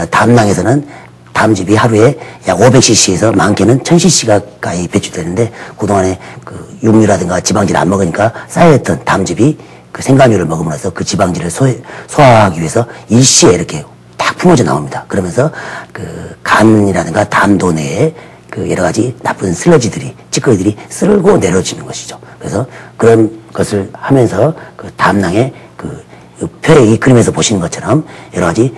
담낭에서는 담즙이 하루에 약 500cc에서 많게는 1000cc 가까이 배출되는데 그동안에 육류라든가 지방질을 안 먹으니까 쌓여있던 담즙이 생간류를 먹음으로써 그 지방질을 소화하기 위해서 일시에 이렇게 딱 품어져 나옵니다. 그러면서 간이라든가 담도 내에 여러 가지 나쁜 슬러지들이, 찌꺼기들이 쓸고 내려지는 것이죠. 그래서 그런 것을 하면서 담낭에 표에 이 그림에서 보시는 것처럼 여러 가지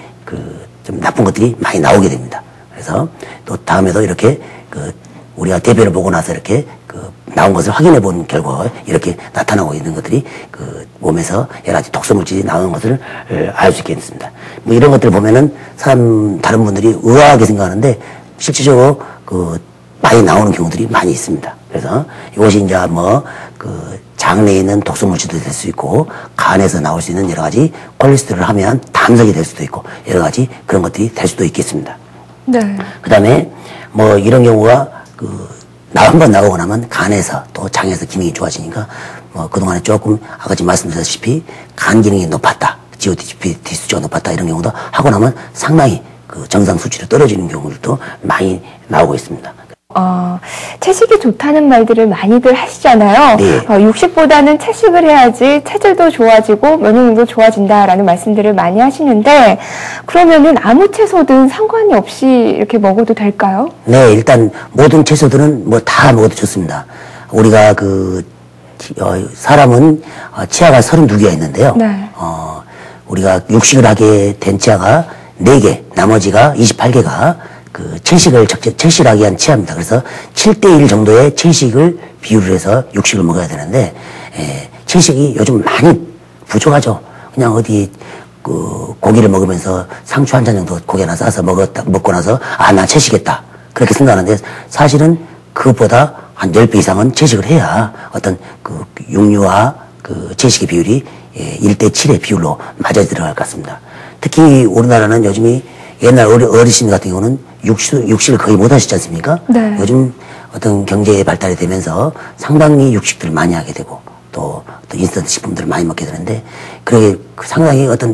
좀 나쁜 것들이 많이 나오게 됩니다. 그래서 또 다음에도 이렇게 우리가 대변을 보고 나서 이렇게 나온 것을 확인해 본 결과 이렇게 나타나고 있는 것들이 몸에서 여러 가지 독소물질이 나오는 것을 알 수 있겠습니다. 이런 것들을 보면은 다른 분들이 의아하게 생각하는데 실질적으로 많이 나오는 경우들이 많이 있습니다. 그래서 이것이 이제 장내에 있는 독소물질도 될 수 있고 간에서 나올 수 있는 여러 가지 콜레스테롤을 하면 담석이 될 수도 있고 여러 가지 그런 것들이 될 수도 있겠습니다. 네. 그 다음에 이런 경우가 한번 나오고 나면 간에서 또 장에서 기능이 좋아지니까 그동안에 조금 아까 말씀드렸다시피 간 기능이 높았다 GOT 수치가 높았다 이런 경우도 하고 나면 상당히 그 정상 수치로 떨어지는 경우들도 많이 나오고 있습니다. 채식이 좋다는 말들을 많이들 하시잖아요. 네. 육식보다는 채식을 해야지 체질도 좋아지고 면역력도 좋아진다라는 말씀들을 많이 하시는데 그러면은 아무 채소든 상관이 없이 이렇게 먹어도 될까요? 네, 일단 모든 채소들은 뭐 다 먹어도 좋습니다. 우리가 사람은 치아가 32개가 있는데요. 네. 우리가 육식을 하게 된 치아가 4개, 나머지가 28개가 그 채식을 하게 한 치아입니다. 그래서 7대1 정도의 채식을 비율을 해서 육식을 먹어야 되는데, 채식이 요즘 많이 부족하죠. 그냥 어디, 고기를 먹으면서 상추 한 잔 정도 고기 하나 싸서 먹고 나서, 나 채식했다. 그렇게 생각하는데, 사실은 그것보다 한 10배 이상은 채식을 해야 어떤 육류와 채식의 비율이 1대7의 비율로 맞아 들어갈 것 같습니다. 특히 우리나라는 요즘이 옛날 어르신 같은 경우는 육식을 거의 못 하시지 않습니까? 네. 요즘 어떤 경제의 발달이 되면서 상당히 육식들을 많이 하게 되고 또 인스턴트 식품들을 많이 먹게 되는데 그게 상당히 어떤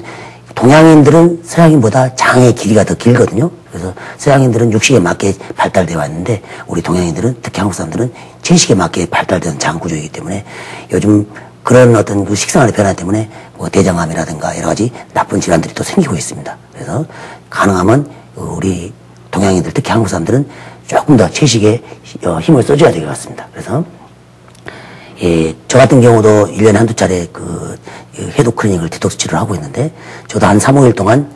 동양인들은 서양인보다 장의 길이가 더 길거든요. 그래서 서양인들은 육식에 맞게 발달되어 왔는데 우리 동양인들은 특히 한국 사람들은 채식에 맞게 발달된 장 구조이기 때문에 요즘 그런 어떤 그 식생활의 변화 때문에 뭐 대장암이라든가 여러 가지 나쁜 질환들이 또 생기고 있습니다. 그래서 가능하면 우리 동양인들 특히 한국 사람들은 조금 더 채식에 힘을 써줘야 될 것 같습니다. 그래서 저 같은 경우도 1년에 한두 차례 해독 클리닉을 디톡스 치료를 하고 있는데 저도 한 3, 5일 동안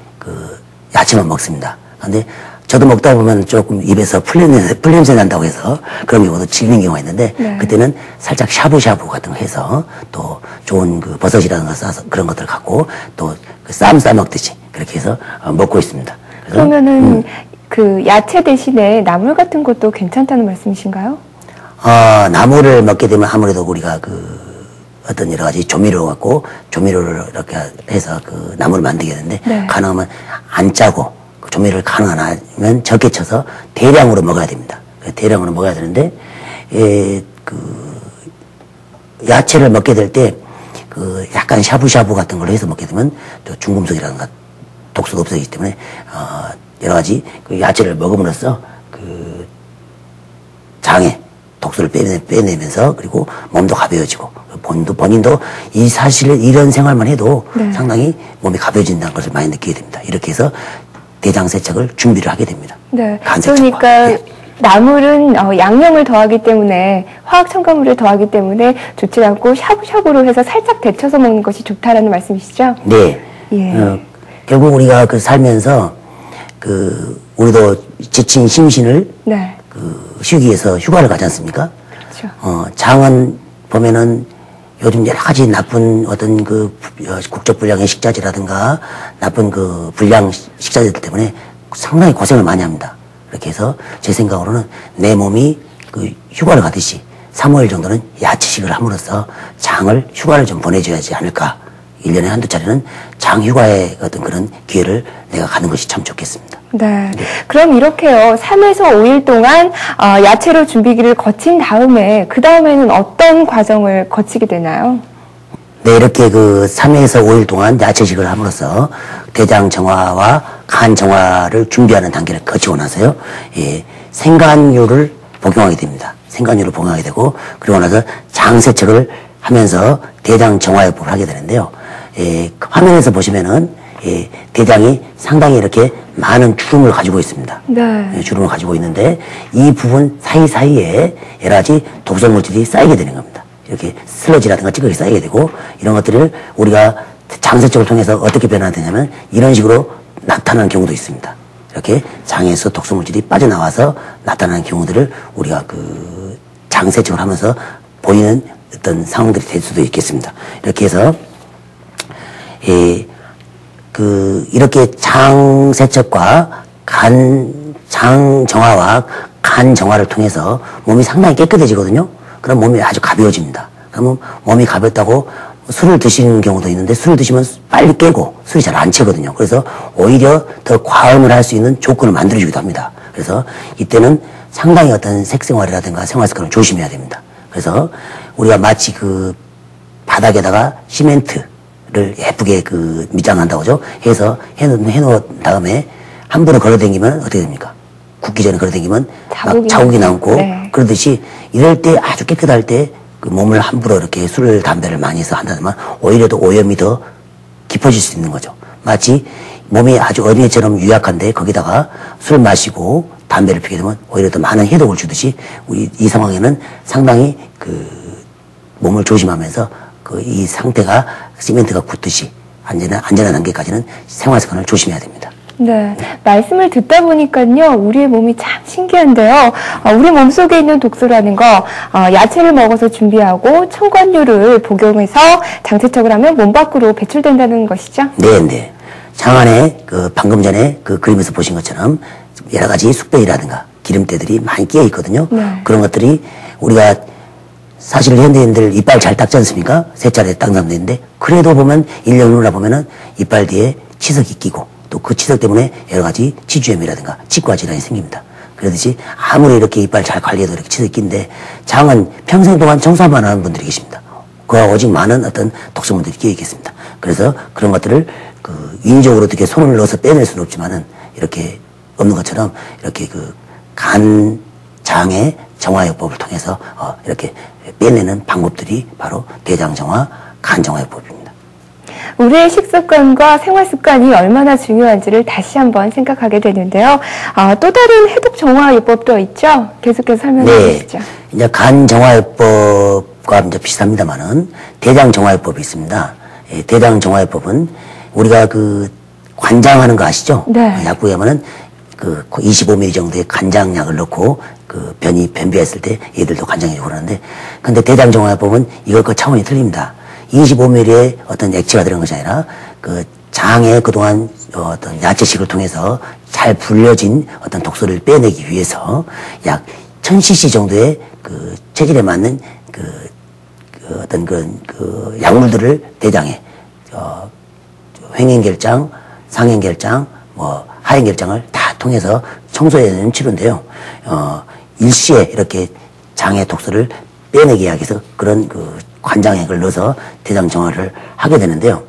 야채만 먹습니다. 근데 저도 먹다 보면 조금 입에서 풀냄새 난다고 해서 그런 경우도 질리는 경우가 있는데 네. 그때는 살짝 샤브샤브 같은 거 해서 또 좋은 버섯이라든가 싸서 그런 것들을 갖고 또 쌈 싸먹듯이 그렇게 해서 먹고 있습니다. 그러면은 야채 대신에 나물 같은 것도 괜찮다는 말씀이신가요? 나물을 먹게 되면 아무래도 우리가 어떤 여러 가지 조미료를 이렇게 해서 나물을 만들게 되는데 네. 가능하면 안 짜고 조미료를 가능하면 적게 쳐서 대량으로 먹어야 됩니다. 대량으로 먹어야 되는데 야채를 먹게 될 때 약간 샤브샤브 같은 걸 해서 먹게 되면 또 중금속이라든가 독소도 없어지기 때문에 여러 가지 야채를 먹음으로써 장에 독소를 빼내면서 그리고 몸도 가벼워지고 본인도 이런 생활만 해도 네. 상당히 몸이 가벼워진다는 것을 많이 느끼게 됩니다. 이렇게 해서 대장 세척을 준비를 하게 됩니다. 네. 간 세척과. 그러니까 네. 나물은 양념을 더하기 때문에 화학 첨가물을 더하기 때문에 좋지 않고 샤브샤브로 해서 살짝 데쳐서 먹는 것이 좋다라는 말씀이시죠? 네. 예. 결국 우리가 살면서 우리도 지친 심신을 네. 쉬기 위해서 휴가를 가지 않습니까? 그렇죠. 장은 보면은 요즘 여러 가지 나쁜 어떤 국적 불량의 식자재라든가 나쁜 불량 식자재들 때문에 상당히 고생을 많이 합니다. 그렇게 해서 제 생각으로는 내 몸이 휴가를 가듯이 3~5일 정도는 야채식을 함으로써 장을 휴가를 좀 보내줘야지 않을까. 1년에 한두 차례는 장 휴가의 어떤 그런 기회를 내가 가는 것이 참 좋겠습니다. 네. 그럼 이렇게요. 3에서 5일 동안 야채로 준비기를 거친 다음에 그 다음에는 어떤 과정을 거치게 되나요? 네, 이렇게 3에서 5일 동안 야채식을 함으로써 대장 정화와 간 정화를 준비하는 단계를 거치고 나서요, 생간류를 복용하게 됩니다. 생간류를 복용하게 되고, 그리고 나서 장 세척을 하면서 대장 정화요법을 하게 되는데요. 화면에서 보시면은, 대장이 상당히 이렇게 많은 주름을 가지고 있습니다. 네. 주름을 가지고 있는데, 이 부분 사이사이에 여러 가지 독성물질이 쌓이게 되는 겁니다. 이렇게 슬러지라든가 찌꺼기 쌓이게 되고 이런 것들을 우리가 장세척을 통해서 어떻게 변화되냐면 이런 식으로 나타나는 경우도 있습니다. 이렇게 장에서 독성물질이 빠져나와서 나타나는 경우들을 우리가 장세척을 하면서 보이는 어떤 상황들이 될 수도 있겠습니다. 이렇게 해서 이렇게 장세척과 장 정화와 간 정화를 통해서 몸이 상당히 깨끗해지거든요. 그럼 몸이 아주 가벼워집니다. 그러면 몸이 가볍다고 술을 드시는 경우도 있는데 술을 드시면 빨리 깨고 술이 잘 안 채거든요. 그래서 오히려 더 과음을 할 수 있는 조건을 만들어주기도 합니다. 그래서 이때는 상당히 어떤 색생활이라든가 생활 습관을 조심해야 됩니다. 그래서 우리가 마치 바닥에다가 시멘트를 예쁘게 그 밑장한다고 하죠. 해서 해놓은 다음에 함부로 걸어다니면 어떻게 됩니까? 굽기 전에 걸어다니면 막 자국이 남고 네. 그러듯이 이럴 때 아주 깨끗할 때 그 몸을 함부로 이렇게 술, 담배를 많이 해서 한다면 오히려 더 오염이 더 깊어질 수 있는 거죠. 마치 몸이 아주 어린애처럼 유약한데 거기다가 술 마시고 담배를 피게 되면 오히려 더 많은 해독을 주듯이 우리 이 상황에는 상당히 그 몸을 조심하면서 그 이 상태가 시멘트가 굳듯이 안전한 단계까지는 생활 습관을 조심해야 됩니다. 네, 말씀을 듣다 보니까요, 우리의 몸이 참 신기한데요. 우리 몸속에 있는 독소라는 거, 야채를 먹어서 준비하고 첨가류를 복용해서 장세척을 하면 몸 밖으로 배출된다는 것이죠? 네, 네. 장 안에 그 방금 전에 그 그림에서 보신 것처럼 여러 가지 숙변이라든가 기름때들이 많이 끼어 있거든요. 네. 그런 것들이 우리가 사실 현대인들 이빨 잘 닦지 않습니까? 세차례 닦는 사람도 있는데 그래도 보면 1년 후나 보면은 이빨 뒤에 치석이 끼고 또 그 치석 때문에 여러 가지 치주염이라든가 치과 질환이 생깁니다. 그러듯이 아무리 이렇게 이빨 잘 관리해도 이렇게 치석이 끼는데 장은 평생 동안 청소만 하는 분들이 계십니다. 그와 오직 많은 어떤 독성물들이 끼어 있겠습니다. 그래서 그런 것들을 그 인위적으로 어떻게 손을 넣어서 빼낼 수는 없지만은 이렇게 없는 것처럼 이렇게 그 간 장의 정화요법을 통해서 이렇게 빼내는 방법들이 바로 대장정화, 간정화요법입니다. 우리의 식습관과 생활습관이 얼마나 중요한지를 다시 한번 생각하게 되는데요. 또 다른 해독정화요법도 있죠? 계속해서 설명해 주시죠. 이제 간정화요법과 이제 비슷합니다만은 대장정화요법이 있습니다. 대장정화요법은 우리가 그 관장하는 거 아시죠? 네. 약국에 가면은 그 25ml 정도의 간장약을 넣고 그 변비했을 때 얘들도 간장해주고 그러는데 근데 대장정화요법은 이것과 차원이 틀립니다. 25ml의 어떤 액체가 들어간 것이 아니라 그 장에 그동안 어떤 야채식을 통해서 잘 불려진 어떤 독소를 빼내기 위해서 약 1000cc 정도의 그 체질에 맞는 그 어떤 그 약물들을 대장에 횡행결장, 상행결장, 뭐 하행결장을 다 통해서 청소해내는 치료인데요. 일시에 이렇게 장의 독소를 빼내기 위해서 그런 그 관장액을 넣어서 대장 정화를 하게 되는데요.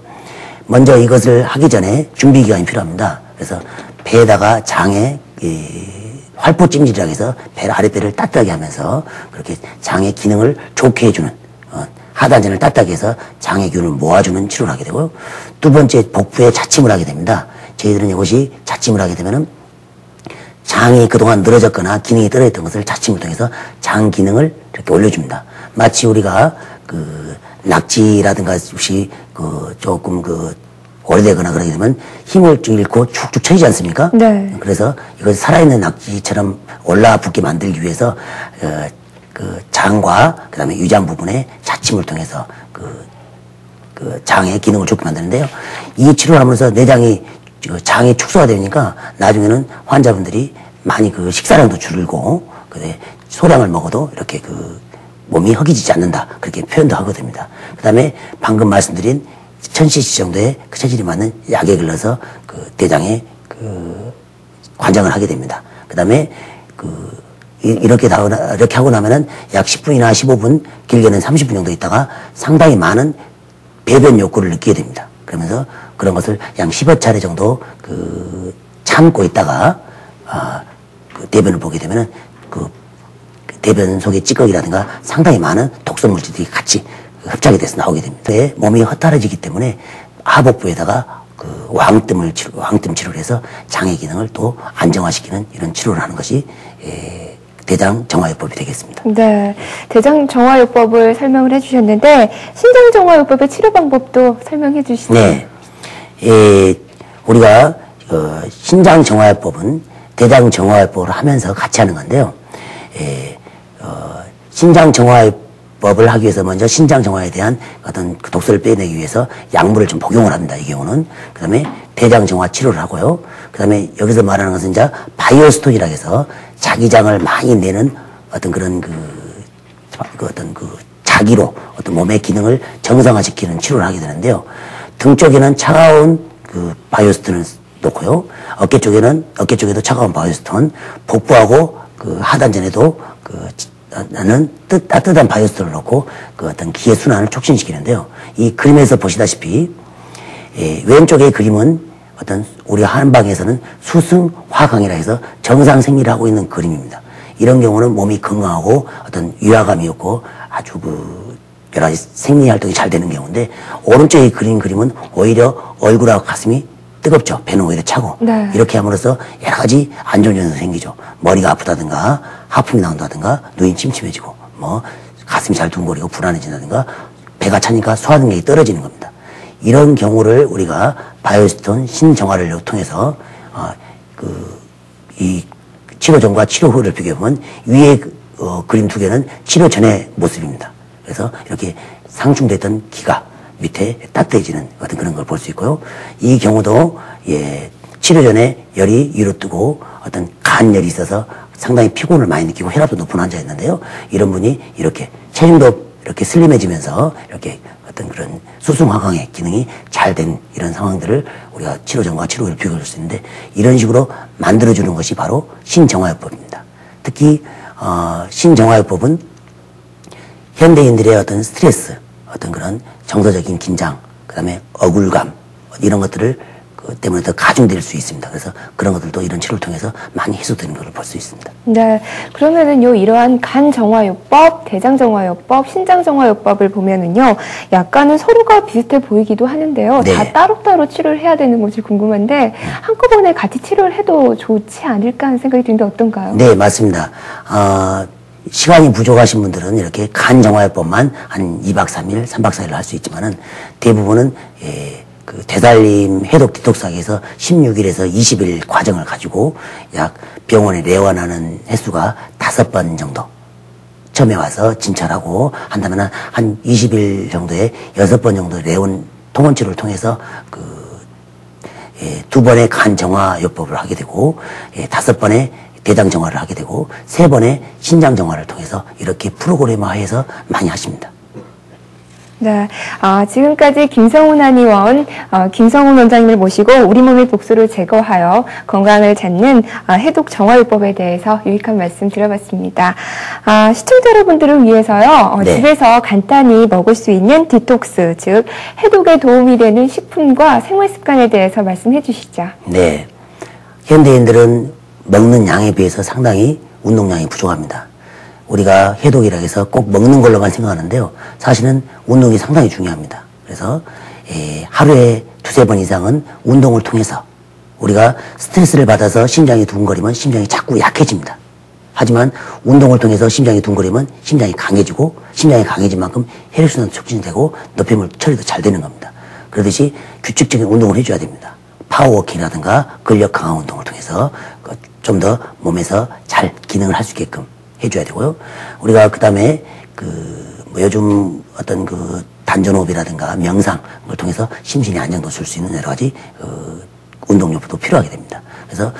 먼저 이것을 하기 전에 준비 기간이 필요합니다. 그래서 배에다가 장에 활포찜질이라고 해서 배 아랫배를 따뜻하게 하면서 그렇게 장의 기능을 좋게 해주는 하단전을 따뜻하게 해서 장의 균을 모아주는 치료를 하게 되고요. 두 번째 복부에 자침을 하게 됩니다. 저희들은 이것이 자침을 하게 되면은 장이 그동안 늘어졌거나 기능이 떨어졌던 것을 자침을 통해서 장 기능을 이렇게 올려줍니다. 마치 우리가 그 낙지라든가 혹시 그 조금 그 오래되거나 그러게 되면 힘을 잃고 축축 처지지 않습니까? 네. 그래서 이것을 살아있는 낙지처럼 올라붙게 만들기 위해서 그 장과 그다음에 위장 부분에 자침을 통해서 그 장의 기능을 좋게 만드는데요. 이 치료를 하면서 내장이 장이 축소가 되니까 나중에는 환자분들이 많이 그 식사량도 줄고 그다음에 소량을 먹어도 이렇게 그 몸이 허기지지 않는다 그렇게 표현도 하게 됩니다. 그다음에 방금 말씀드린 1000cc 정도의 그 체질이 맞는 약액을 넣어서 그 대장에 그 관장을 하게 됩니다. 그다음에 이렇게 하고 나면은 약 10분이나 15분, 길게는 30분 정도 있다가 상당히 많은 배변 욕구를 느끼게 됩니다. 그러면서 그런 것을 약 10여 차례 정도 참고 있다가 그 대변을 보게 되면은 그 대변 속의 찌꺼기라든가 상당히 많은 독성 물질들이 같이 흡착이 돼서 나오게 됩니다. 몸이 허탈해지기 때문에 하복부에다가 그 왕뜸 치료를 해서 장의 기능을 또 안정화시키는 이런 치료를 하는 것이 대장정화요법이 되겠습니다. 네, 대장정화요법을 설명을 해주셨는데 신장정화요법의 치료 방법도 설명해 주시죠. 네, 우리가 신장정화요법은 대장정화요법을 하면서 같이 하는 건데요. 신장정화요법을 하기 위해서 먼저 신장정화에 대한 어떤 그 독소를 빼내기 위해서 약물을 좀 복용을 합니다. 이 경우는 그 다음에 대장정화 치료를 하고요. 그 다음에 여기서 말하는 것은 이제 바이오스톤이라고 해서 자기장을 많이 내는 어떤 그런 어떤 자기로 어떤 몸의 기능을 정상화시키는 치료를 하게 되는데요. 등 쪽에는 차가운 그 바이오스톤을 놓고요. 어깨 쪽에도 차가운 바이오스톤, 복부하고 그 하단전에도 나는 따뜻한 바이오스톤을 놓고 그 어떤 기의 순환을 촉진시키는데요. 이 그림에서 보시다시피 왼쪽의 그림은 어떤 우리가 한방에서는 수승화강이라 해서 정상 생리를 하고 있는 그림입니다. 이런 경우는 몸이 건강하고 어떤 위화감이 없고 아주 여러 가지 생리 활동이 잘 되는 경우인데, 오른쪽에 그린 그림은 오히려 얼굴하고 가슴이 뜨겁죠. 배는 오히려 차고. 네. 이렇게 함으로써 여러 가지 안 좋은 현상이 생기죠. 머리가 아프다든가 하품이 나온다든가 눈이 침침해지고 뭐 가슴이 잘 둥거리고 불안해진다든가 배가 차니까 소화 능력이 떨어지는 겁니다. 이런 경우를 우리가 바이오스톤 신정화를 통해서 이 치료 전과 치료 후를 비교해보면 위에 그림 두 개는 치료 전의 모습입니다. 그래서 이렇게 상충됐던 기가 밑에 따뜻해지는 어떤 그런 걸 볼 수 있고요. 이 경우도 치료 전에 열이 위로 뜨고 어떤 간열이 있어서 상당히 피곤을 많이 느끼고 혈압도 높은 환자였는데요. 이런 분이 이렇게 체중도 이렇게 슬림해지면서 이렇게 어떤 그런 수승화강의 기능이 잘 된 이런 상황들을 우리가 치료 전과 치료 후를 비교할 수 있는데, 이런 식으로 만들어주는 것이 바로 신정화요법입니다. 특히 신정화요법은 현대인들의 어떤 스트레스, 어떤 그런 정서적인 긴장, 그 다음에 억울감, 이런 것들을 때문에 더 가중될 수 있습니다. 그래서 그런 것들도 이런 치료를 통해서 많이 해소되는 것을 볼 수 있습니다. 네. 그러면은요, 이러한 간정화요법, 대장정화요법, 신장정화요법을 보면은요, 약간은 서로가 비슷해 보이기도 하는데요. 네. 다 따로따로 치료를 해야 되는 것이 궁금한데, 한꺼번에 같이 치료를 해도 좋지 않을까 하는 생각이 드는데 어떤가요? 네, 맞습니다. 시간이 부족하신 분들은 이렇게 간정화요법만 한 2박 3일, 3박 4일을 할 수 있지만은, 대부분은 그 대살림 해독 디톡스학에서 16일에서 20일 과정을 가지고 약 병원에 내원하는 횟수가 5번 정도, 처음에 와서 진찰하고 한다면 한 20일 정도에 6번 정도 내원 통원 치료를 통해서 2번의 간정화요법을 하게 되고 5번의 대장정화를 하게 되고 3번의 신장정화를 통해서 이렇게 프로그램화해서 많이 하십니다. 네. 지금까지 김성훈 한의원, 김성훈 원장님을 모시고 우리 몸의 독소를 제거하여 건강을 찾는 해독 정화요법에 대해서 유익한 말씀 들어봤습니다. 시청자 여러분들을 위해서요, 네. 집에서 간단히 먹을 수 있는 디톡스, 즉 해독에 도움이 되는 식품과 생활 습관에 대해서 말씀해 주시죠. 네. 현대인들은 먹는 양에 비해서 상당히 운동량이 부족합니다. 우리가 해독이라 해서 꼭 먹는 걸로만 생각하는데요. 사실은 운동이 상당히 중요합니다. 그래서 하루에 2-3번 이상은 운동을 통해서, 우리가 스트레스를 받아서 심장이 두근거리면 심장이 자꾸 약해집니다. 하지만 운동을 통해서 심장이 두근거리면 심장이 강해지고, 심장이 강해진 만큼 혈액순환도 촉진되고 노폐물 처리도 잘 되는 겁니다. 그러듯이 규칙적인 운동을 해줘야 됩니다. 파워워킹이라든가 근력 강화 운동을 통해서 좀 더 몸에서 잘 기능을 할 수 있게끔 해줘야 되고요. 우리가 그 다음에 요즘 어떤 단전호흡이라든가 명상을 통해서 심신의 안정도 줄 수 있는 여러 가지 운동요법도 필요하게 됩니다. 그래서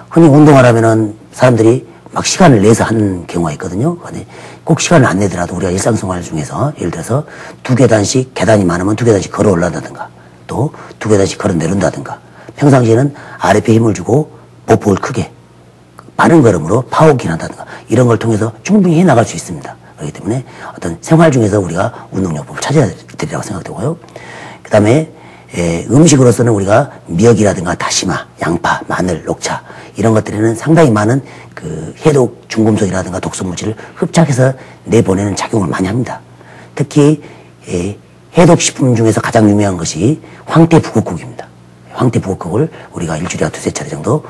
흔히 운동하려면은 사람들이 막 시간을 내서 하는 경우가 있거든요. 근데 꼭 시간을 안 내더라도 우리가 일상생활 중에서 예를 들어서 2계단씩, 계단이 많으면 2계단씩 걸어 올라간다든가, 또 2계단씩 걸어 내려온다든가, 평상시에는 아랫배에 힘을 주고 보폭을 크게 빠른 걸음으로 파워워킹 한다든가, 이런 걸 통해서 충분히 해나갈 수 있습니다. 그렇기 때문에 어떤 생활 중에서 우리가 운동요법을 찾아야 되리라고 생각되고요. 그 다음에 음식으로서는 우리가 미역이라든가 다시마, 양파, 마늘, 녹차, 이런 것들에는 상당히 많은 해독 중금속이라든가 독소물질을 흡착해서 내보내는 작용을 많이 합니다. 특히 해독식품 중에서 가장 유명한 것이 황태부국국입니다. 황태부국국을 우리가 일주일에 2-3차례 정도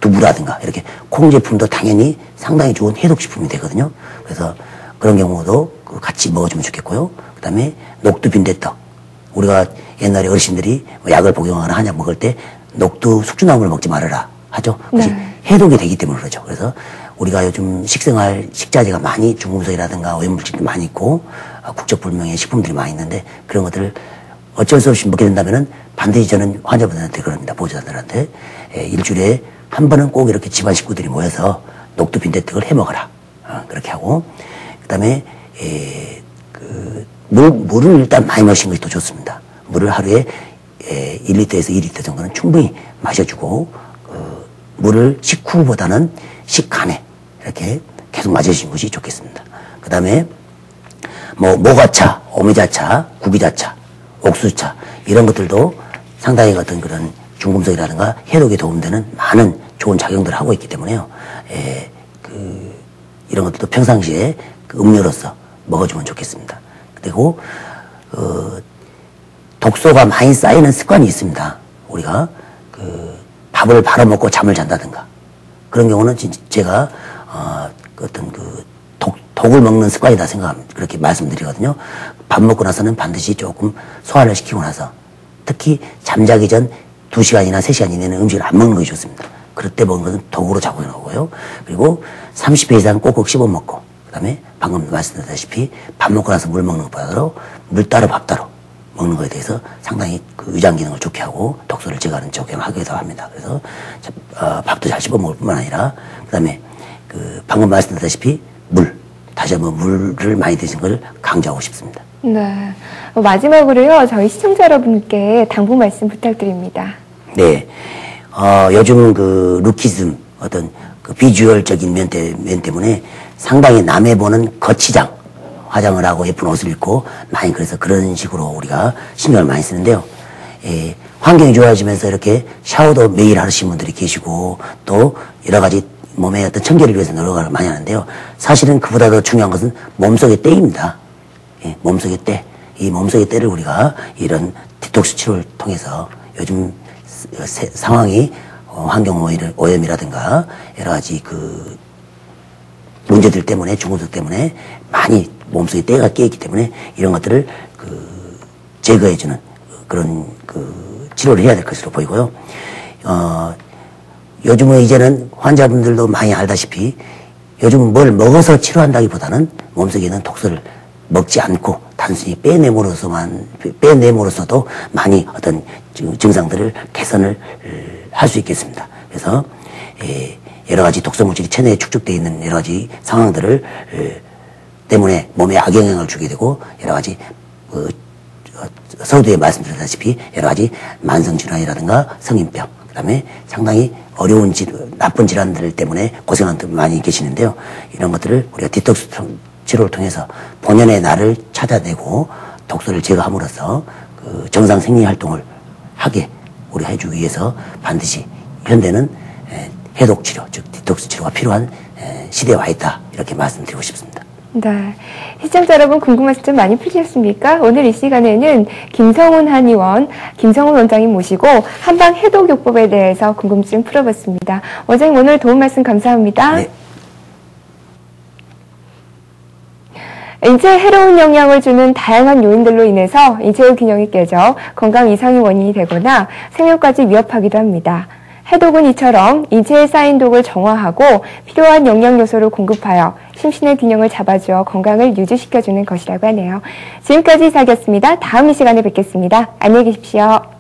두부라든가 이렇게 콩 제품도 당연히 상당히 좋은 해독식품이 되거든요. 그래서 그런 경우도 같이 먹어주면 좋겠고요. 그 다음에 녹두 빈대떡. 우리가 옛날에 어르신들이 약을 복용하거나 한약 먹을 때 녹두 숙주나물을 먹지 말아라 하죠. 그것이 해독이 되기 때문에 그러죠. 그래서 우리가 요즘 식생활 식자재가 많이 중금속이라든가 오염물질도 많이 있고 국적불명의 식품들이 많이 있는데, 그런 것들을 어쩔 수 없이 먹게 된다면은 반드시 저는 환자분들한테 그럽니다. 보호자들한테 일주일에 한 번은 꼭 이렇게 집안 식구들이 모여서 녹두 빈대떡을 해 먹어라. 그렇게 하고, 그 다음에 물을 일단 많이 마시는 것이 더 좋습니다. 물을 하루에 1리터에서 2리터 정도는 충분히 마셔주고, 물을 식후보다는 식간에 이렇게 계속 마셔주시는 것이 좋겠습니다. 그 다음에 모가차, 오미자차, 구기자차, 옥수수차 이런 것들도 상당히 어떤 그런 중금속이라든가 해독에 도움되는 많은 좋은 작용들을 하고 있기 때문에요. 이런 것들도 평상시에 그 음료로서 먹어주면 좋겠습니다. 그리고 독소가 많이 쌓이는 습관이 있습니다. 우리가 밥을 바로 먹고 잠을 잔다든가 그런 경우는 제가 어떤 독을 먹는 습관이다 생각합니다. 그렇게 말씀드리거든요. 밥 먹고 나서는 반드시 조금 소화를 시키고 나서 특히 잠자기 전 2시간이나 3시간 이내는 음식을 안 먹는 것이 좋습니다. 그럴 때 먹는 것은 독으로 작용해 나오고요. 그리고 30회 이상 꼭꼭 씹어 먹고 그 다음에 방금 말씀드렸다시피 밥 먹고 나서 물 먹는 것보다도 물 따로 밥 따로 먹는 것에 대해서 상당히 그 위장 기능을 좋게 하고 독소를 제거하는 적용을 하기도 합니다. 그래서 밥도 잘 씹어 먹을 뿐만 아니라 그 다음에 방금 말씀드렸다시피 다시 한번 물을 많이 드시는 걸 강조하고 싶습니다. 네. 마지막으로요, 저희 시청자 여러분께 당부 말씀 부탁드립니다. 네. 요즘 루키즘, 어떤 비주얼적인 면 때문에 상당히 남의 보는 거치장, 화장을 하고 예쁜 옷을 입고 많이 그래서 그런 식으로 우리가 신경을 많이 쓰는데요. 환경이 좋아지면서 이렇게 샤워도 매일 하시는 분들이 계시고 또 여러 가지 몸의 어떤 청결을 위해서 노력을 많이 하는데요. 사실은 그보다 더 중요한 것은 몸속의 때입니다. 몸속의 때. 이 몸속의 때를 우리가 이런 디톡스 치료를 통해서 요즘 상황이 환경 오염이라든가 여러 가지 문제들 때문에 중금속 때문에 많이 몸속에 때가 깨있기 때문에 이런 것들을 제거해주는 그런 치료를 해야 될 것으로 보이고요. 요즘은 이제는 환자분들도 많이 알다시피 요즘 뭘 먹어서 치료한다기보다는 몸속에 있는 독소를 먹지 않고 단순히 빼내므로써도 많이 어떤 증상들을 개선을 할 수 있겠습니다. 그래서 여러 가지 독소 물질이 체내에 축적되어 있는 여러 가지 상황들을 때문에 몸에 악영향을 주게 되고 여러 가지 서두에 말씀드렸다시피 여러 가지 만성 질환이라든가 성인병 그다음에 상당히 어려운 나쁜 질환들 때문에 고생하는 분들 많이 계시는데요. 이런 것들을 우리가 디톡스 치료를 통해서 본연의 나를 찾아내고 독소를 제거함으로써 정상 생리 활동을 하게 우리 해주기 위해서 반드시 현대는 해독 치료, 즉 디톡스 치료가 필요한 시대에 와 있다 이렇게 말씀드리고 싶습니다. 네. 시청자 여러분 궁금하신 점 많이 풀리셨습니까? 오늘 이 시간에는 김성훈 한의원, 김성훈 원장님 모시고 한방 해독요법에 대해서 궁금증 풀어봤습니다. 원장님 오늘 도움 말씀 감사합니다. 네. 인체에 해로운 영향을 주는 다양한 요인들로 인해서 인체의 균형이 깨져 건강 이상의 원인이 되거나 생명까지 위협하기도 합니다. 해독은 이처럼 인체에 쌓인 독을 정화하고 필요한 영양요소를 공급하여 심신의 균형을 잡아주어 건강을 유지시켜주는 것이라고 하네요. 지금까지 이삭이었습니다. 다음 이 시간에 뵙겠습니다. 안녕히 계십시오.